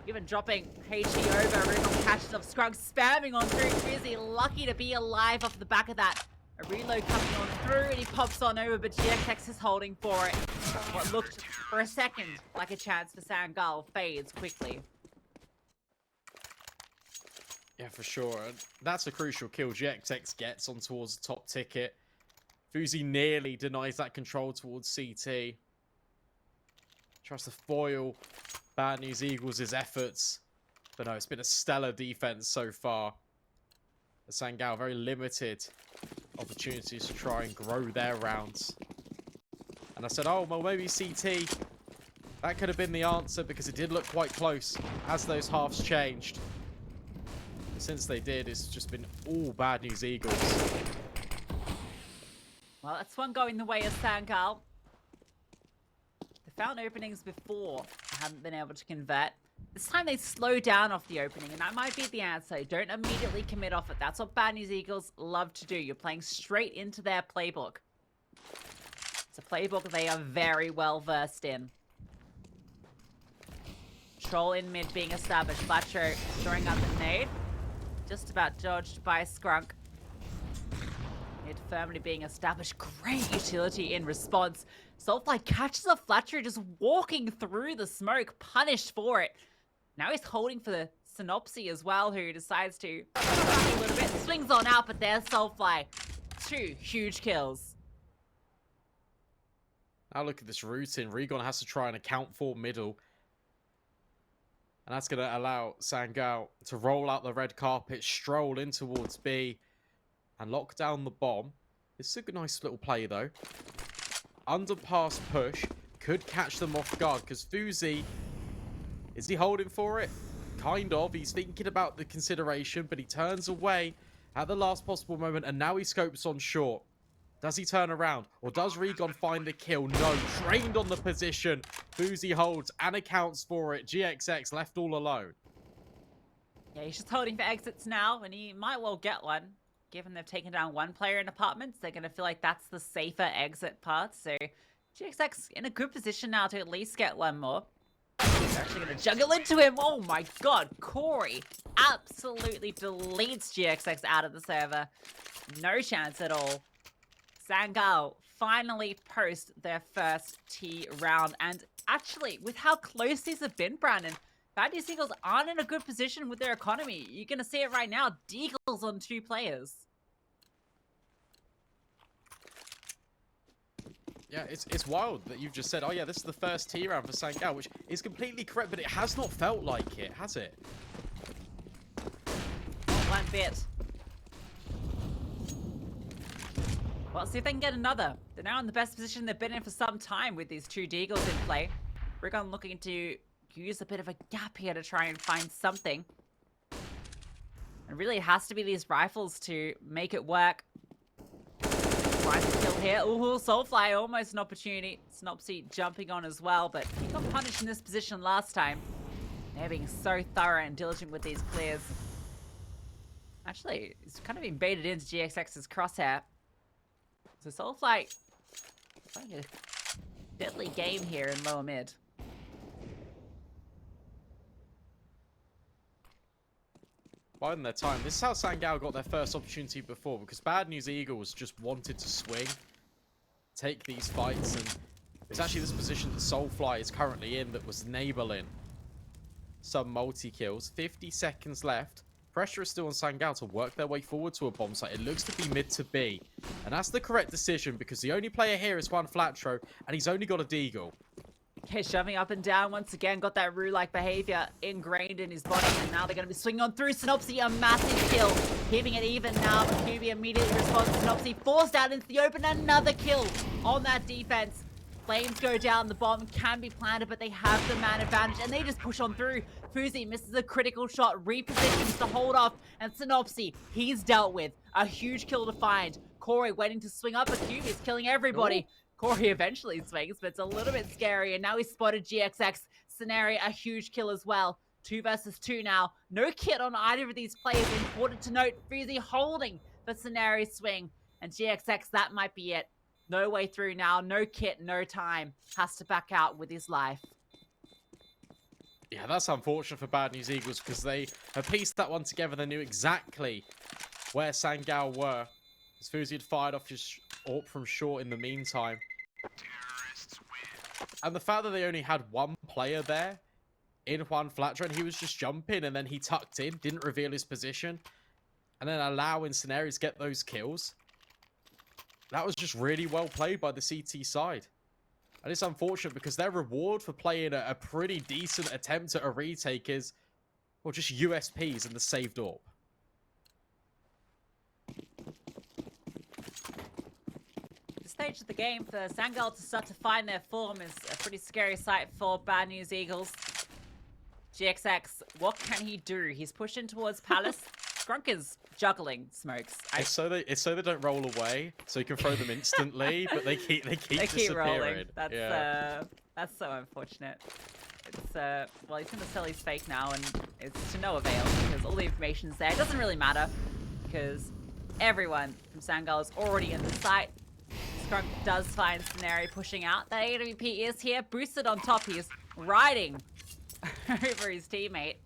Even dropping HE over. RigoN catches up. Scruggs spamming on through. bNE lucky to be alive off the back of that. A reload coming on through and he pops on over, but gxx is holding for it. What looked for a second like a chance for Sangal fades quickly. Yeah, for sure. And that's a crucial kill gxx gets on towards the top ticket. bNE nearly denies that control towards CT. Tries to foil bNE Eagles' efforts. But no, it's been a stellar defense so far. The Sangal, very limited opportunities to try and grow their rounds. And I said, oh, well, maybe CT. That could have been the answer because it did look quite close as those halves changed. Since they did, it's just been all bNE Eagles. Well, that's one going the way of Sangal. They found openings before, hadn't been able to convert. This time they slow down off the opening, and that might be the answer. Don't immediately commit off it. That's what bNE Eagles love to do. You're playing straight into their playbook. It's a playbook they are very well versed in. Troll in mid being established. Flatro throwing up the nade. Just about dodged by Scrunk. Mid firmly being established. Great utility in response. Soulfly catches a Flatro just walking through the smoke, punished for it. Now he's holding for the CSGO as well, who decides to run a little bit. Swings on out, but there's Soulfly. 2 huge kills. Now look at this routine. RigoN has to try and account for middle. And that's going to allow Sangal to roll out the red carpet, stroll in towards B, and lock down the bomb. It's a good, nice little play, though. Underpass push. Could catch them off guard, because bNE, is he holding for it? Kind of. He's thinking about the consideration, but he turns away at the last possible moment, and now he scopes on short. Does he turn around? Or does RigoN find the kill? No. Trained on the position. bNE holds and accounts for it. gxx left all alone. Yeah, he's just holding for exits now, and he might well get one. Given they've taken down one player in apartments, they're going to feel like that's the safer exit path. So gxx in a good position now to at least get one more. They're actually going to juggle into him. Oh my god, Corey absolutely deletes gxx out of the server. No chance at all. Sangal finally post their first T round. And actually, with how close these have been, Brandon, bNE Eagles aren't in a good position with their economy. You're going to see it right now. Deagles on 2 players. Yeah, it's wild that you've just said, oh yeah, this is the first T round for Sangal, which is completely correct, but it has not felt like it, has it? One bit. Well, see if they can get another. They're now in the best position they've been in for some time with these 2 Deagles in play. RigoN looking to use a bit of a gap here to try and find something. And really it has to be these rifles to make it work. Tries to kill here. Ooh, Soulfly, almost an opportunity. CSGO jumping on as well, but he got punished in this position last time. They're being so thorough and diligent with these clears. Actually, it's kind of been baited into gxx's crosshair. So Soulfly playing a deadly game here in lower mid. Biding their time. This is how Sangal got their first opportunity before, because bNE Eagles just wanted to swing, take these fights, and it's actually this position that Soulfly is currently in that was enabling some multi-kills. 50 seconds left. Pressure is still on Sangal to work their way forward to a bomb site. It looks to be mid to B. And that's the correct decision because the only player here is Juan Flatro, and he's only got a Deagle. Okay, shoving up and down once again. Got that Rue-like behavior ingrained in his body. And now they're going to be swinging on through. CSGO, a massive kill. Keeping it even now. But Kyuubii immediately responds. CSGO forced out into the open. Another kill on that defense. Flames go down. The bomb can be planted, but they have the man advantage. And they just push on through. bNE misses a critical shot. Repositions to hold off. And CSGO, he's dealt with. A huge kill to find. Corey waiting to swing up. But Kyuubii is killing everybody. Ooh. Corey eventually swings, but it's a little bit scary. And now he's spotted gxx. Scenario, a huge kill as well. 2 versus 2 now. No kit on either of these players. Important to note, bNE holding the scenario swing. And GXX, that might be it. No way through now. No kit, no time. Has to back out with his life. Yeah, that's unfortunate for bNE.gxx because they have pieced that one together. They knew exactly where Sangal were. As CSGO had fired off his AWP from short in the meantime. And the fact that they only had one player there in Juan Flatcher, and he was just jumping, and then he tucked in, didn't reveal his position, and then allowing scenarios get those kills. That was just really well played by the CT side. And it's unfortunate because their reward for playing a pretty decent attempt at a retake is, well, just USPs and the saved AWP. The stage of the game for Sangal to start to find their form is a pretty scary sight for bNE.gxx. GXX, what can he do? He's pushing towards Palace. Scrunk is juggling smokes. It's so they don't roll away, so you can throw them instantly, but they keep disappearing. Rolling. That's so unfortunate. It's well, he's gonna sell his fake now, and it's to no avail because all the information's there. It doesn't really matter because everyone from Sangal is already in the site. Scrunk does find Scenario pushing out. The AWP is here, boosted on top. He's riding over his teammate.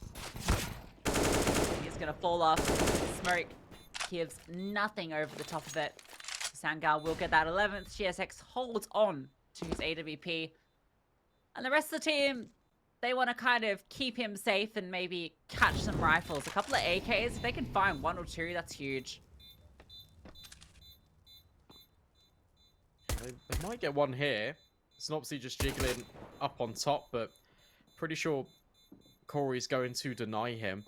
He's gonna fall off. Smoke gives nothing over the top of it. Sangal will get that 11th. GSX holds on to his AWP. And the rest of the team, they want to kind of keep him safe and maybe catch some rifles. A couple of AKs, if they can find 1 or 2, that's huge. They might get one here. CSNopsyy just jiggling up on top, but pretty sure Corey's going to deny him.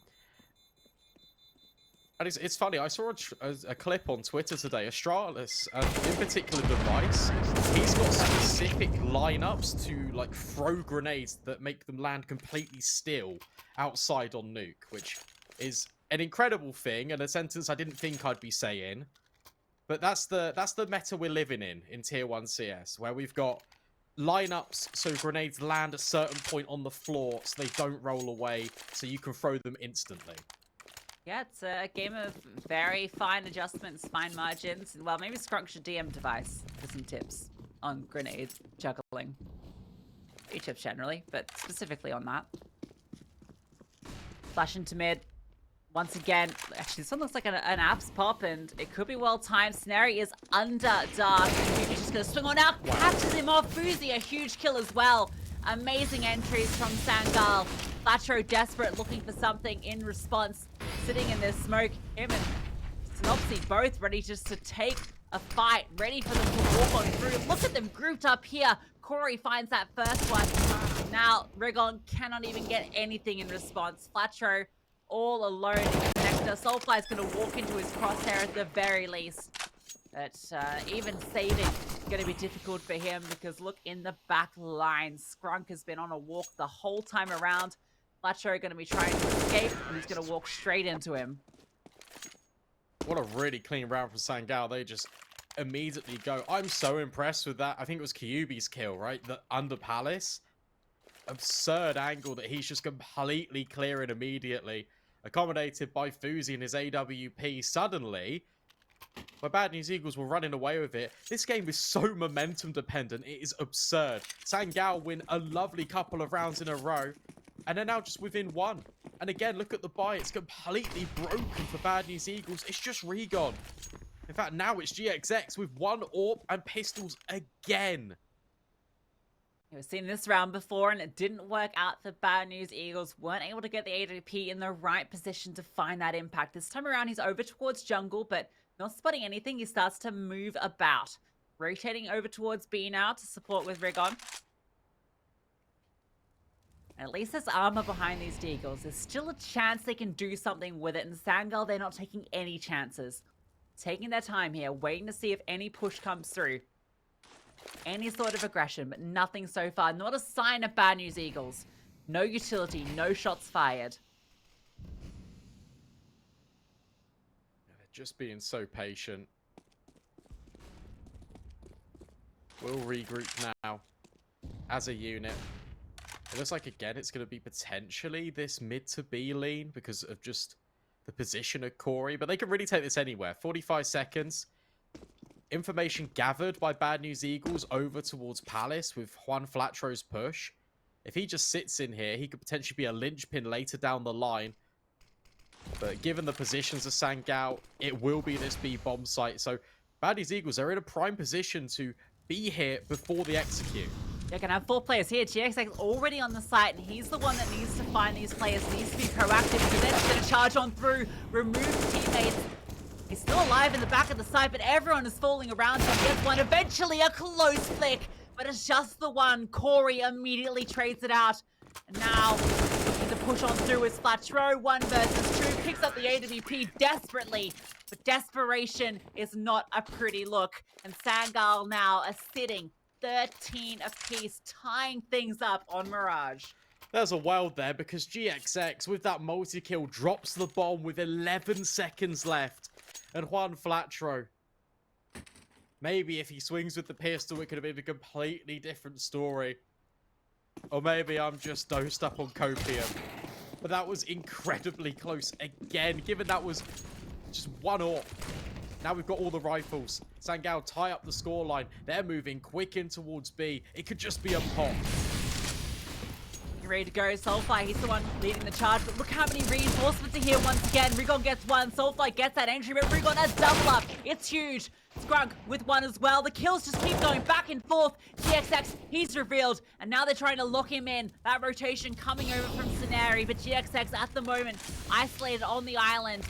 And it's funny, I saw a clip on Twitter today. Astralis, in particular Device, he's got specific lineups to like throw grenades that make them land completely still outside on nuke, which is an incredible thing and a sentence I didn't think I'd be saying. But that's the meta we're living in Tier 1 CS, where we've got lineups so grenades land a certain point on the floor so they don't roll away, so you can throw them instantly. Yeah, it's a game of very fine adjustments, fine margins. Well, maybe Scrunk should DM Device for some tips on grenade juggling. Tips generally, but specifically on that. Flash into mid. Once again, actually, this one looks like an apps pop, and it could be well timed. Scenario is under dark. And just going to swing on out, catches him off. bNE, a huge kill as well. Amazing entries from Sangal. Flatro desperate, looking for something in response. Sitting in this smoke. Him and CSNopsyy both ready just to take a fight. Ready for them to walk on through. Look at them grouped up here. Corey finds that first one. Now, ESL cannot even get anything in response. Flatro all alone in the connector. Soulfly is going to walk into his crosshair at the very least. But even saving is going to be difficult for him because look in the back line. Scrunk has been on a walk the whole time around. Flatcher going to be trying to escape, and he's going to walk straight into him. What a really clean round from Sangal. They just immediately go. I'm so impressed with that. I think it was Kyuubii's kill, right? The under Palace. Absurd angle that he's just completely clearing immediately. Accommodated by bNE and his AWP. Suddenly, where bNE.gxx were running away with it. This game is so momentum dependent. It is absurd. Sangal win a lovely couple of rounds in a row. And they're now just within 1. And again, look at the buy. It's completely broken for bNE.gxx. It's just ESL. In fact, now it's GXX with 1 AWP and pistols again. We've seen this round before, and it didn't work out for bNE.gxx. Weren't able to get the AWP in the right position to find that impact. This time around, he's over towards jungle, but not spotting anything. He starts to move about. Rotating over towards B now to support with ESL. At least there's armor behind these deagles. There's still a chance they can do something with it. And Sangal, they're not taking any chances. Taking their time here, waiting to see if any push comes through. Any sort of aggression, but nothing so far. Not a sign of bNE.gxx. No utility, no shots fired. They're just being so patient. We'll regroup now as a unit. It looks like, again, it's going to be potentially this mid to B lean because of just the position of Corey. But they can really take this anywhere. 45 seconds. Information gathered by Bad News Eagles over towards Palace with Juan Flatro's push. If he just sits in here, he could potentially be a linchpin later down the line. But given the positions of Sangal, it will be this B bomb site. So Bad News Eagles are in a prime position to be here before they execute. You're going to have 4 players here. GXX already on the site, and he's the one that needs to find these players, needs to be proactive, because they're just going to charge on through, remove teammates. He's still alive in the back of the site, but everyone is falling around him. Gets one, eventually a close flick, but it's just the one. Corey immediately trades it out. And now, looking to push on through is Flatro. 1 versus 2, picks up the AWP desperately. But desperation is not a pretty look. And Sangal now are sitting 13 apiece, tying things up on Mirage. There's a wild there because GXX, with that multi-kill, drops the bomb with 11 seconds left. And Juan Flatro, maybe if he swings with the pistol, it could have been a completely different story. Or maybe I'm just dosed up on copium. But that was incredibly close again, given that was just 1-0. Now we've got all the rifles. Sangal tie up the scoreline. They're moving quick in towards B. It could just be a pop. Ready to go. Soulfly, he's the one leading the charge, but look how many reinforcements are here once again. ESL gets 1, Soulfly gets that entry, but ESL has double up. It's huge. Scrunk with 1 as well. The kills just keep going back and forth. GXX, he's revealed, and now they're trying to lock him in. That rotation coming over from Scenarii, but GXX at the moment isolated on the island.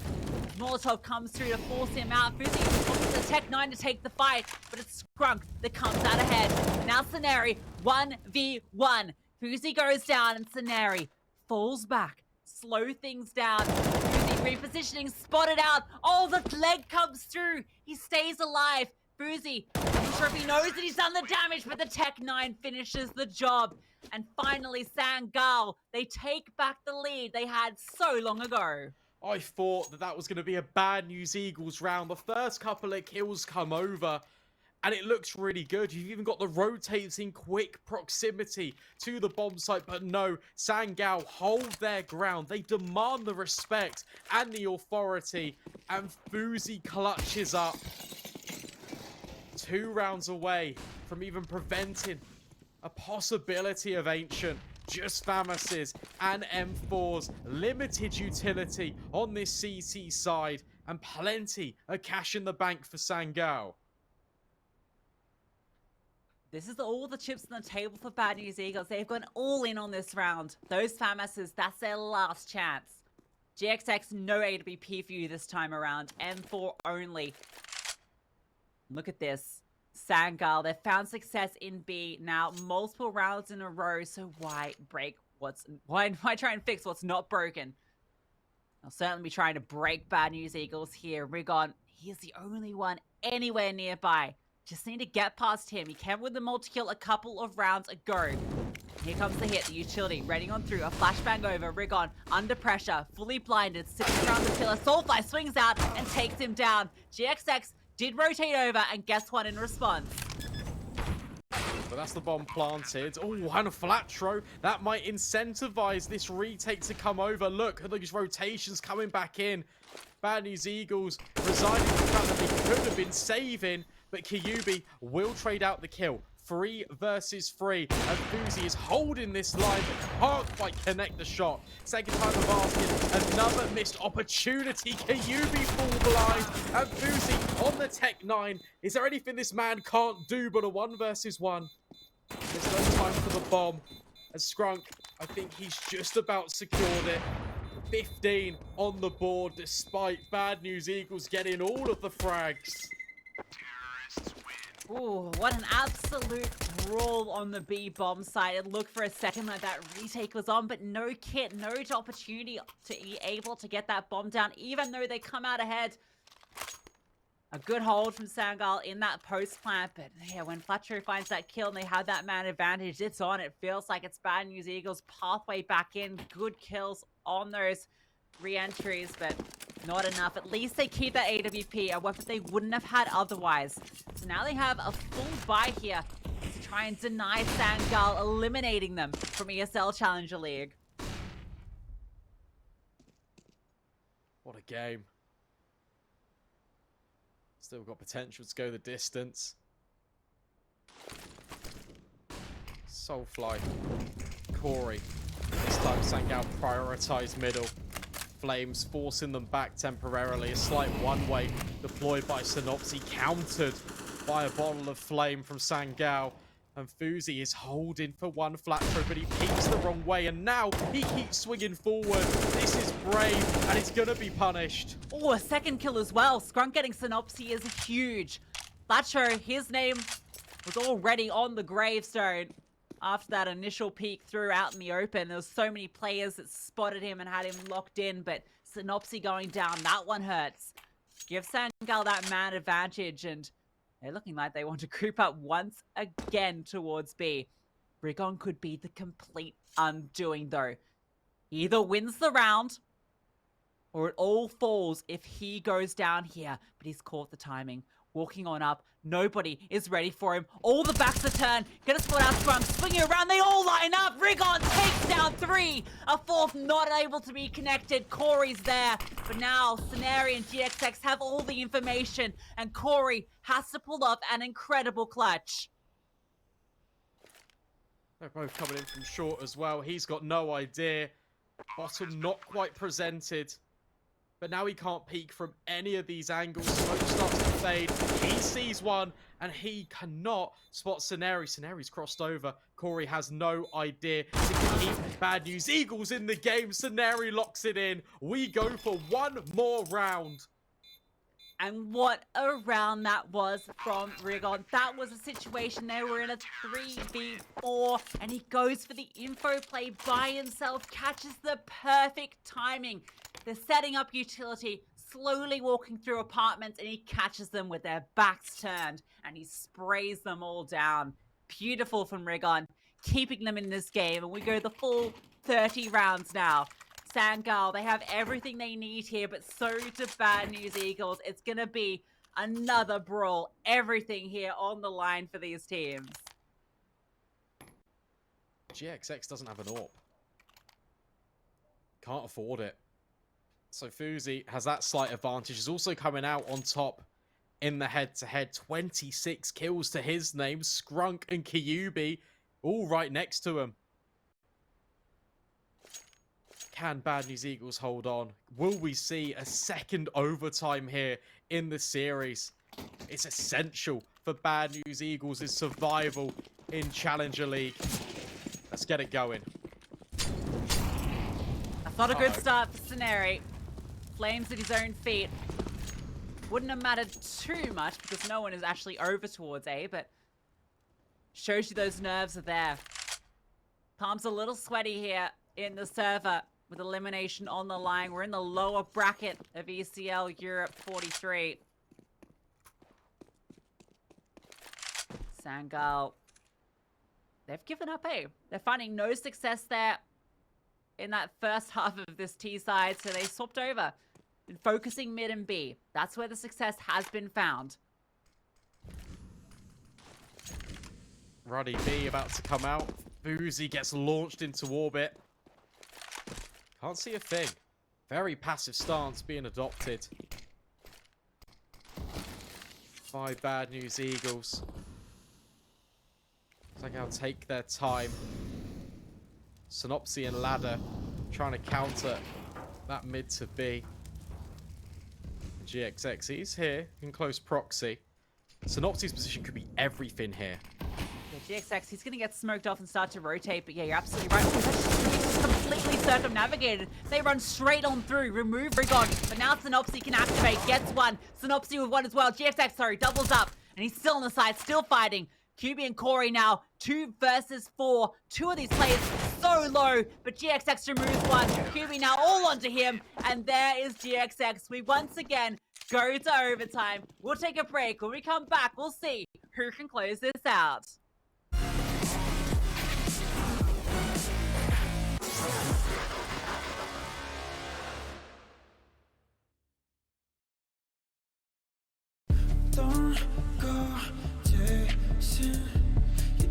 Molotov comes through to force him out. bNE wants the Tech 9 to take the fight, but it's Scrunk that comes out ahead. Now Scenarii, 1v1. bNE goes down and Scenarii falls back. Slow things down. bNE repositioning, spotted out. Oh, the leg comes through. He stays alive. bNE, I'm sure if he knows that he's done the damage, but the Tech 9 finishes the job. And finally, Sangal, they take back the lead they had so long ago. I thought that was going to be a Bad News Eagles round. The first couple of kills come over, and it looks really good. You've even got the rotates in quick proximity to the bomb site, but no, Sangal hold their ground. They demand the respect and the authority, and bNE clutches up. 2 rounds away from even preventing a possibility of Ancient. Just Famases and M4s. Limited utility on this CT side, and plenty of cash in the bank for Sangal. This is all the chips on the table for Bad News Eagles. They've gone all in on this round. Those Famases, that's their last chance. GXX, no AWP for you this time around. M4 only. Look at this. Sangal, they've found success in B now multiple rounds in a row, so why try and fix what's not broken? I'll certainly be trying to break Bad News Eagles here. ESL, he's the only one anywhere nearby. Just need to get past him. He came with the multi-kill a couple of rounds ago. Here comes the hit, the utility, running on through, a flashbang over, ESL under pressure, fully blinded, sitting around the pillar. Soulfly swings out and takes him down. GXX did rotate over and gets 1 in response. But that's the bomb planted. Oh, and a Flatro. That might incentivize this retake to come over. Look at those rotations coming back in. Bad News Eagles resigning the fact that they could have been saving, but Kyuubii will trade out the kill. 3 versus 3, and bNE is holding this line, but can't quite connect the shot. Second time of asking, another missed opportunity. Kyuubii full blind, and bNE on the Tech 9. Is there anything this man can't do but a 1 versus 1? There's no time for the bomb. As Scrunk, I think he's just about secured it. 15 on the board, despite Bad News Eagles getting all of the frags. Ooh, what an absolute brawl on the B bomb site. It looked for a second like that retake was on, but no kit, no opportunity to be able to get that bomb down, even though they come out ahead. A good hold from Sangal in that post plant, but yeah, when Flatro finds that kill and they have that man advantage, it's on. It feels like it's Bad News Eagles' pathway back in. Good kills on those re-entries, but not enough. At least they keep that AWP, a weapon they wouldn't have had otherwise. So now they have a full buy here to try and deny Sangal eliminating them from ESL Challenger League. What a game. Still got potential to go the distance. Soulfly, Corey. This time Sangal prioritized middle. Flames forcing them back temporarily. A slight one-way deployed by CSGO, countered by a bottle of flame from Sangal. And bNE.sinnopsyy is holding for one flat throw, but he peeks the wrong way, and now he keeps swinging forward. This is brave, and it's gonna be punished. Oh, a second kill as well. Scrunk getting CSGO is huge. Thatcher, his name was already on the gravestone after that initial peek through out in the open. There was so many players that spotted him and had him locked in, but CSGO going down, that one hurts. Give Sangal that man advantage, and they're looking like they want to group up once again towards B. bNE.rigoN could be the complete undoing, though. He either wins the round, or it all falls if he goes down here. But he's caught the timing. Walking on up. Nobody is ready for him. All the backs are turned. Gonna spot out Scrum. Swinging around. They all line up. bNE.rigoN takes down 3. A 4th not able to be connected. Corey's there. But now Saneri and GXX have all the information. And Corey has to pull off an incredible clutch. They're both coming in from short as well. He's got no idea. Bottom not quite presented. But now he can't peek from any of these angles. Smoke starts to fade. He sees one, and he cannot spot Saneri. Saneri's crossed over. Corey has no idea to keep bNE.Eagles in the game. Saneri locks it in. We go for one more round. And what a round that was from bNE.rigoN. That was a situation they were in a 3v4, and he goes for the info play by himself, catches the perfect timing. They're setting up utility, slowly walking through apartments, and he catches them with their backs turned, and he sprays them all down. Beautiful from bNE.rigoN, keeping them in this game, and we go the full 30 rounds now. Sangal, they have everything they need here, but so do bNE.Eagles. It's going to be another brawl. Everything here on the line for these teams. GXX doesn't have an AWP. Can't afford it. So bNE.sinnopsyy has that slight advantage. He's also coming out on top in the head-to-head. 26 kills to his name. Scrunk and Kyuubii all right next to him. Can bNE.Eagles hold on? Will we see a second overtime here in the series? It's essential for bNE.Eagles' survival in Challenger League. Let's get it going. That's not a good start for Saneri. Flames at his own feet. Wouldn't have mattered too much because no one is actually over towards A, but shows you those nerves are there. Palms a little sweaty here in the server. With elimination on the line. We're in the lower bracket of ECL Europe 43. Sangal. They've given up, eh? They're finding no success there in that first half of this T side, so they swapped over. And focusing mid and B. That's where the success has been found. Ruddy B about to come out. bNE.sinnopsyy gets launched into orbit. Can't see a thing. Very passive stance being adopted by bNE.Eagles. Sangal take their time. CSGO and Ladder trying to counter that mid to B. GXX, he's here in close proxy. CSGO's position could be everything here. Yeah, GXX, he's going to get smoked off and start to rotate, but yeah, you're absolutely right. He's completely circumnavigated. They run straight on through, remove bNE.rigoN, but now CSGO can activate, gets one. CSGO with one as well. GXX, sorry, doubles up, and he's still on the side, still fighting. Kyuubii and Corey now, 2 versus 4. 2 of these players so low, but GXX removes one. Kyuubii now all onto him, and there is GXX. We once again go to overtime. We'll take a break. When we come back, we'll see who can close this out. Don't go chasing, you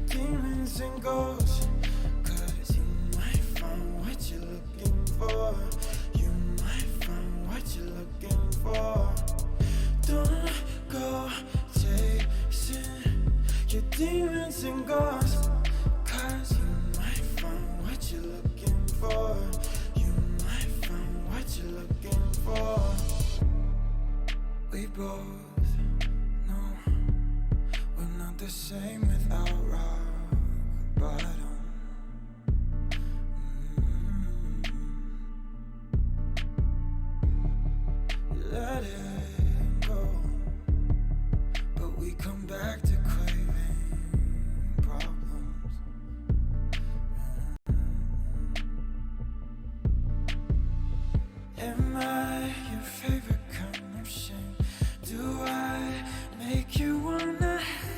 and goes. Cause you might find what you're looking for. You might find what you're looking for. Don't go chasing your demons and ghosts. Cause you might find what you're looking for. You might find what you're looking for. We both know we're not the same without rock bottom. Let it go, but we come back to craving problems. Am I your favorite kind of shame? Do I make you wanna hate?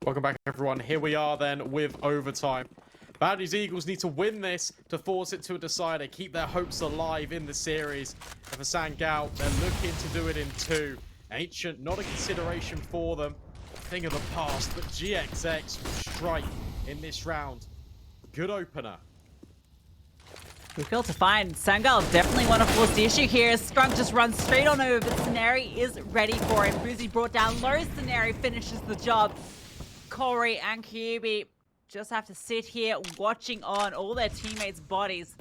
Welcome back, everyone. Here we are then with overtime. bNE.gxx need to win this to force it to a decider, keep their hopes alive in the series. And for Sangal, they're looking to do it in 2. Ancient, not a consideration for them. Thing of the past, but GXX will strike in this round. Good opener. Difficult to find. Sangal definitely want to force the issue here. Strunk just runs straight on over, but Scenarii is ready for him. bNE brought down low. Scenarii finishes the job. Corey and Kyuubii just have to sit here watching on all their teammates' bodies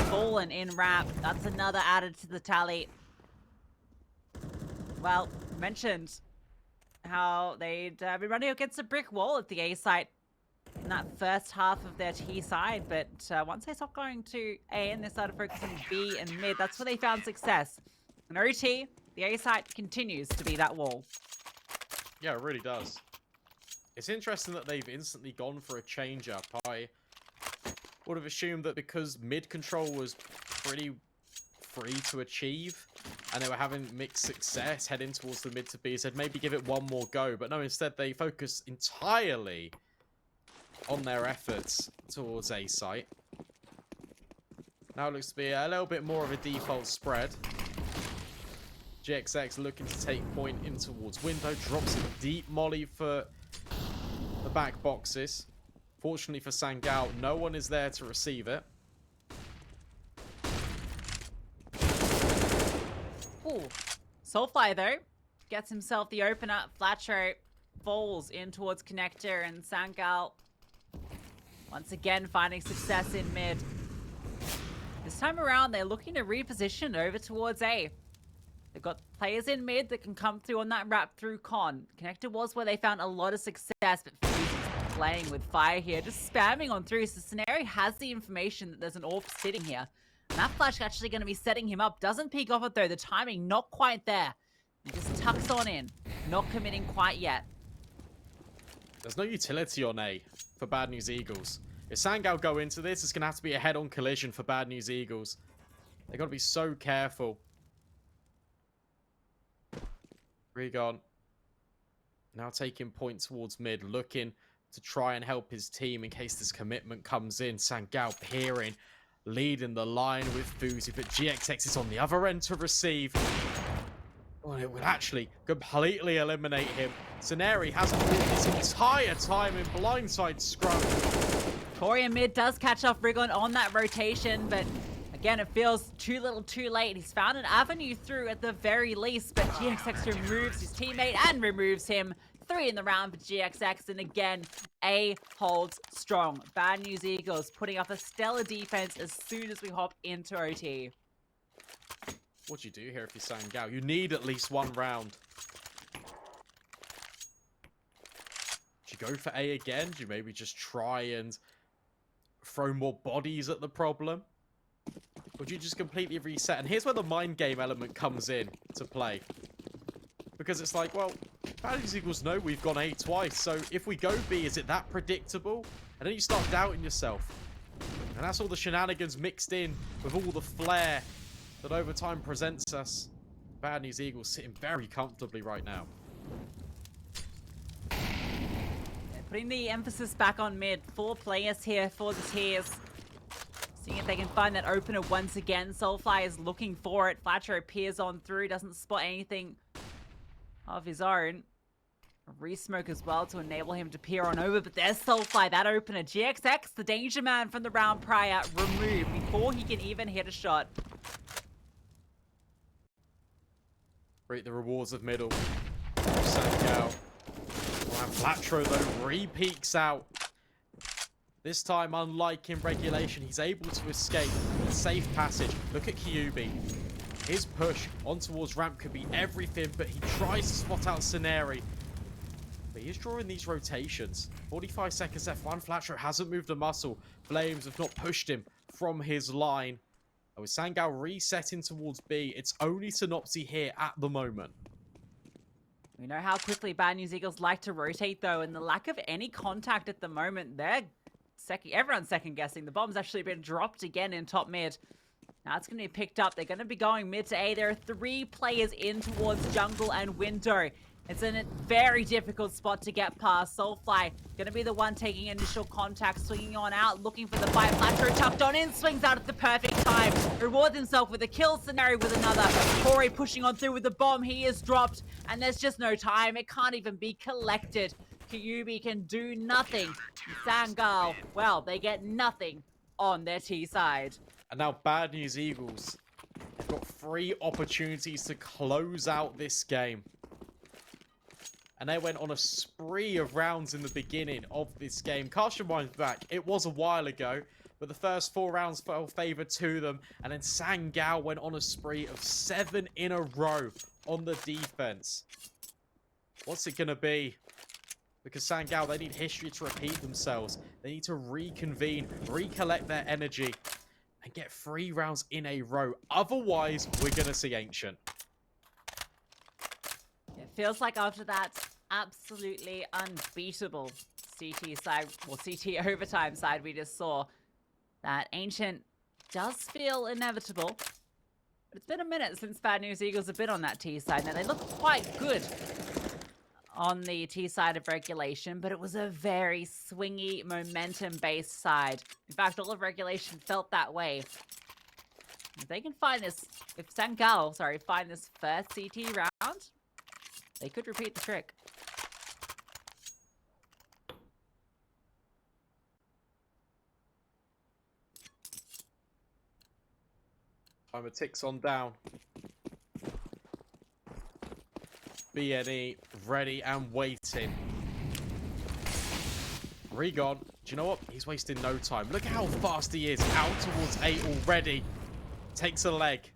fallen in ramp. That's another added to the tally. Well, mentioned how they'd been running against a brick wall at the A site in that first half of their T side, but once they stopped going to A and they started focusing B and mid, that's where they found success. In OT, the A site continues to be that wall. Yeah, it really does. It's interesting that they've instantly gone for a change-up. I would have assumed that because mid control was pretty free to achieve, and they were having mixed success heading towards the mid to B, said maybe give it one more go. But no, instead they focus entirely on their efforts towards A site. Now it looks to be a little bit more of a default spread. GXX looking to take point in towards window, drops a deep molly for the back boxes. Fortunately for Sangal, no one is there to receive it. Ooh. Soulfly, though, gets himself the opener. Flatro falls in towards connector, and Sangal once again finding success in mid. This time around, they're looking to reposition over towards A. They've got players in mid that can come through on that wrap through con. Connector was where they found a lot of success, but Fuzi's playing with fire here, just spamming on through. So Scenarii has the information that there's an AWP sitting here. And that flash actually going to be setting him up. Doesn't peek off it though. The timing not quite there. He just tucks on in. Not committing quite yet. There's no utility on A for bNE.gxx. If Sangal go into this, it's going to have to be a head-on collision for bNE.gxx. They've got to be so careful. ERigoN now taking point towards mid, looking to try and help his team in case this commitment comes in. Sangal peering, leading the line with Fuzi, but GXX is on the other end to receive. Well, it would actually completely eliminate him. Scenarii hasn't fought this entire time in blindside scrum. Corey in mid does catch off ERigoN on that rotation, but again, it feels too little too late. He's found an avenue through at the very least, but GXX removes his teammate and removes him. 3 in the round for GXX, and again, A holds strong. bNE.gxx putting up a stellar defense as soon as we hop into OT. What do you do here if you're Sangal? You need at least one round. Do you go for A again? Do you maybe just try and throw more bodies at the problem? Or do you just completely reset? And here's where the mind game element comes in to play. Because it's like, well, bNE.gxx know we've gone A twice, so if we go B, is it that predictable? And then you start doubting yourself. And that's all the shenanigans mixed in with all the flair that overtime presents us. bNE.gxx sitting very comfortably right now. Putting the emphasis back on mid. 4 players here for the tiers. Seeing if they can find that opener once again. Soulfly is looking for it. Flatro peers on through. Doesn't spot anything of his own. A re-smoke as well to enable him to peer on over. But there's Soulfly, that opener. GXX, the danger man from the round prior, removed before he can even hit a shot. Reap the rewards of middle. Sangal. And Flatro, though, re-peeks out. This time, unlike in regulation, he's able to escape a safe passage. Look at Kyuubii. His push on towards ramp could be everything, but he tries to spot out Scenarii. But he is drawing these rotations. 45 seconds left. One Flatro hasn't moved a muscle. Flames have not pushed him from his line. And with Sangal resetting towards B, it's only Synnopsyy here at the moment. We know how quickly bNE.gxx like to rotate, though, and the lack of any contact at the moment, everyone's second guessing. The bomb's actually been dropped again in top mid. Now it's going to be picked up. They're going to be going mid to A. There are 3 players in towards jungle and window. It's in a very difficult spot to get past. Soulfly gonna be the one taking initial contact, swinging on out, looking for the fight. Flatro tucked on in, swings out at the perfect time. Rewards himself with a kill scenario with another. Corey pushing on through with the bomb. He is dropped, and there's just no time. It can't even be collected. Kyuubii can do nothing. Sangal, well, they get nothing on their T side. And now Bad News Eagles have got 3 opportunities to close out this game. And they went on a spree of rounds in the beginning of this game. Cast your mind back. It was a while ago, but the first 4 rounds fell favor to them. And then Sangal went on a spree of 7 in a row on the defense. What's it going to be? Because Sangal, they need history to repeat themselves. They need to reconvene, recollect their energy, and get 3 rounds in a row. Otherwise, we're going to see Ancient. It feels like after that absolutely unbeatable CT side, or CT overtime side we just saw, that Ancient does feel inevitable. But it's been a minute since Bad News Eagles have been on that T side. Now, they look quite good on the T side of regulation, but it was a very swingy, momentum-based side. In fact, all of regulation felt that way. If they can find this, if Sangal, find this first CT round, they could repeat the trick. Timer ticks on down. bNE ready and waiting. ESL, do you know what? He's wasting no time. Look how fast he is. Out towards A already. Takes a leg.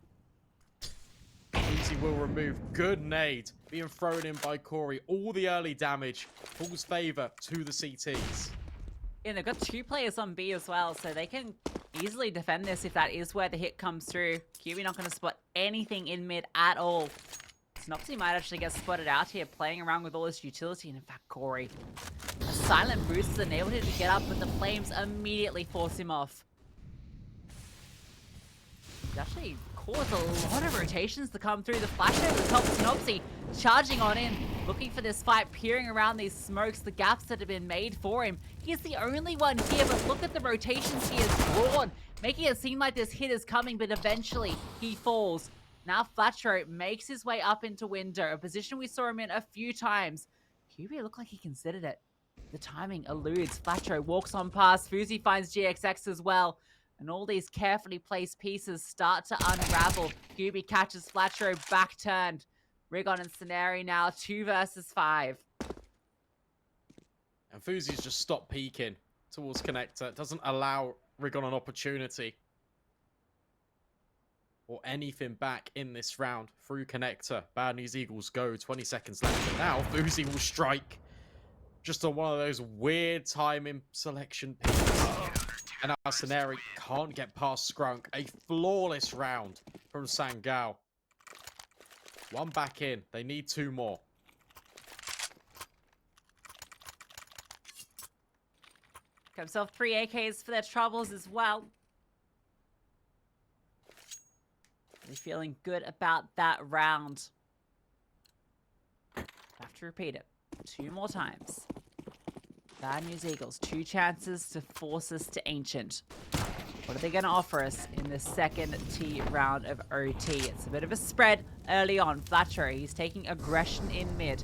Easy will remove. Good nade. Being thrown in by Corey. All the early damage. Falls favor to the CTs. Yeah, they've got 2 players on B as well, so they can easily defend this if that is where the hit comes through. Kyuubii not going to spot anything in mid at all. Synnopsyy might actually get spotted out here, playing around with all his utility. And in fact, Corey, a silent boost has enabled him to get up, but the flames immediately force him off. He's actually caused a lot of rotations to come through. The flashovers help Synnopsyy charging on in, looking for this fight, peering around these smokes, the gaps that have been made for him. He's the only one here, but look at the rotations he has drawn, making it seem like this hit is coming, but eventually he falls. Now Flatro makes his way up into window, a position we saw him in a few times. Kyuubii looked like he considered it. The timing eludes. Flatro walks on past. Phzy finds GXX as well. And all these carefully placed pieces start to unravel. Kyuubii catches Flatro back turned. ESL and Scenarii now 2 versus 5. And Physi's just stopped peeking towards Connector. It doesn't allow ESL an opportunity or anything back in this round through Connector. Bad News Eagles go. 20 seconds left. And now Physi will strike just on one of those weird timing selection picks. And now Scenarii can't get past Scrunk. A flawless round from Sangal. 1 back in. They need 2 more. Got himself 3 AKs for their troubles as well. Really feeling good about that round. Have to repeat it 2 more times. Bad News Eagles, 2 chances to force us to Ancient. What are they going to offer us in the second T round of OT? It's a bit of a spread early on. Flatro, he's taking aggression in mid.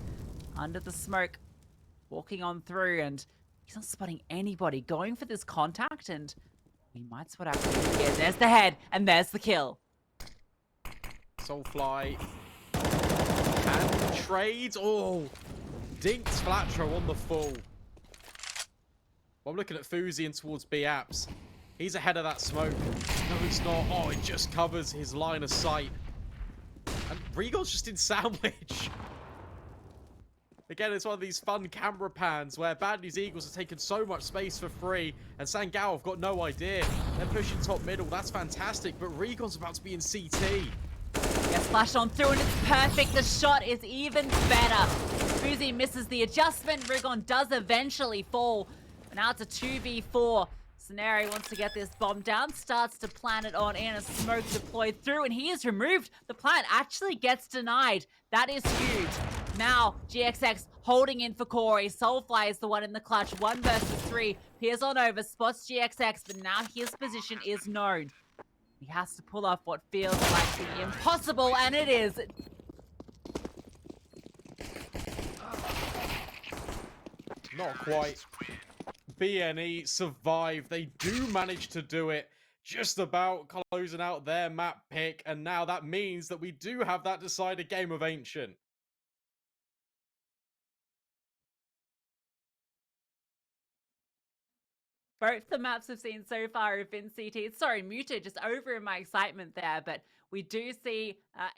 Under the smoke, walking on through, and he's not spotting anybody. Going for this contact, and we might spot out here. There's the head, and there's the kill. Soulfly and trades. Oh, dinks Flatro on the full. Well, I'm looking at Physi and towards B-Apps. He's ahead of that smoke. No, he's not. Oh, it just covers his line of sight. And ESL's just in sandwich. Again, it's one of these fun camera pans where Bad News Eagles have taken so much space for free, and Sangal have got no idea. They're pushing top middle. That's fantastic, but ESL's about to be in CT. Gets flashed on through, and it's perfect. The shot is even better. Physi misses the adjustment. ESL does eventually fall. But now it's a 2v4. Scenarii wants to get this bomb down, starts to plant it on in, a smoke deployed through, and he is removed. The plant actually gets denied. That is huge. Now, GXX holding in for Corey. Soulfly is the one in the clutch. 1 versus 3. Peers on over, spots GXX, but now his position is known. He has to pull off what feels like the impossible, and it is. Not quite. bNE survive. They do manage to do it. Just about closing out their map pick. And now that means that we do have that decider game of Ancient. Both the maps we've seen so far have been CT. Sorry, muted just over in my excitement there, but we do see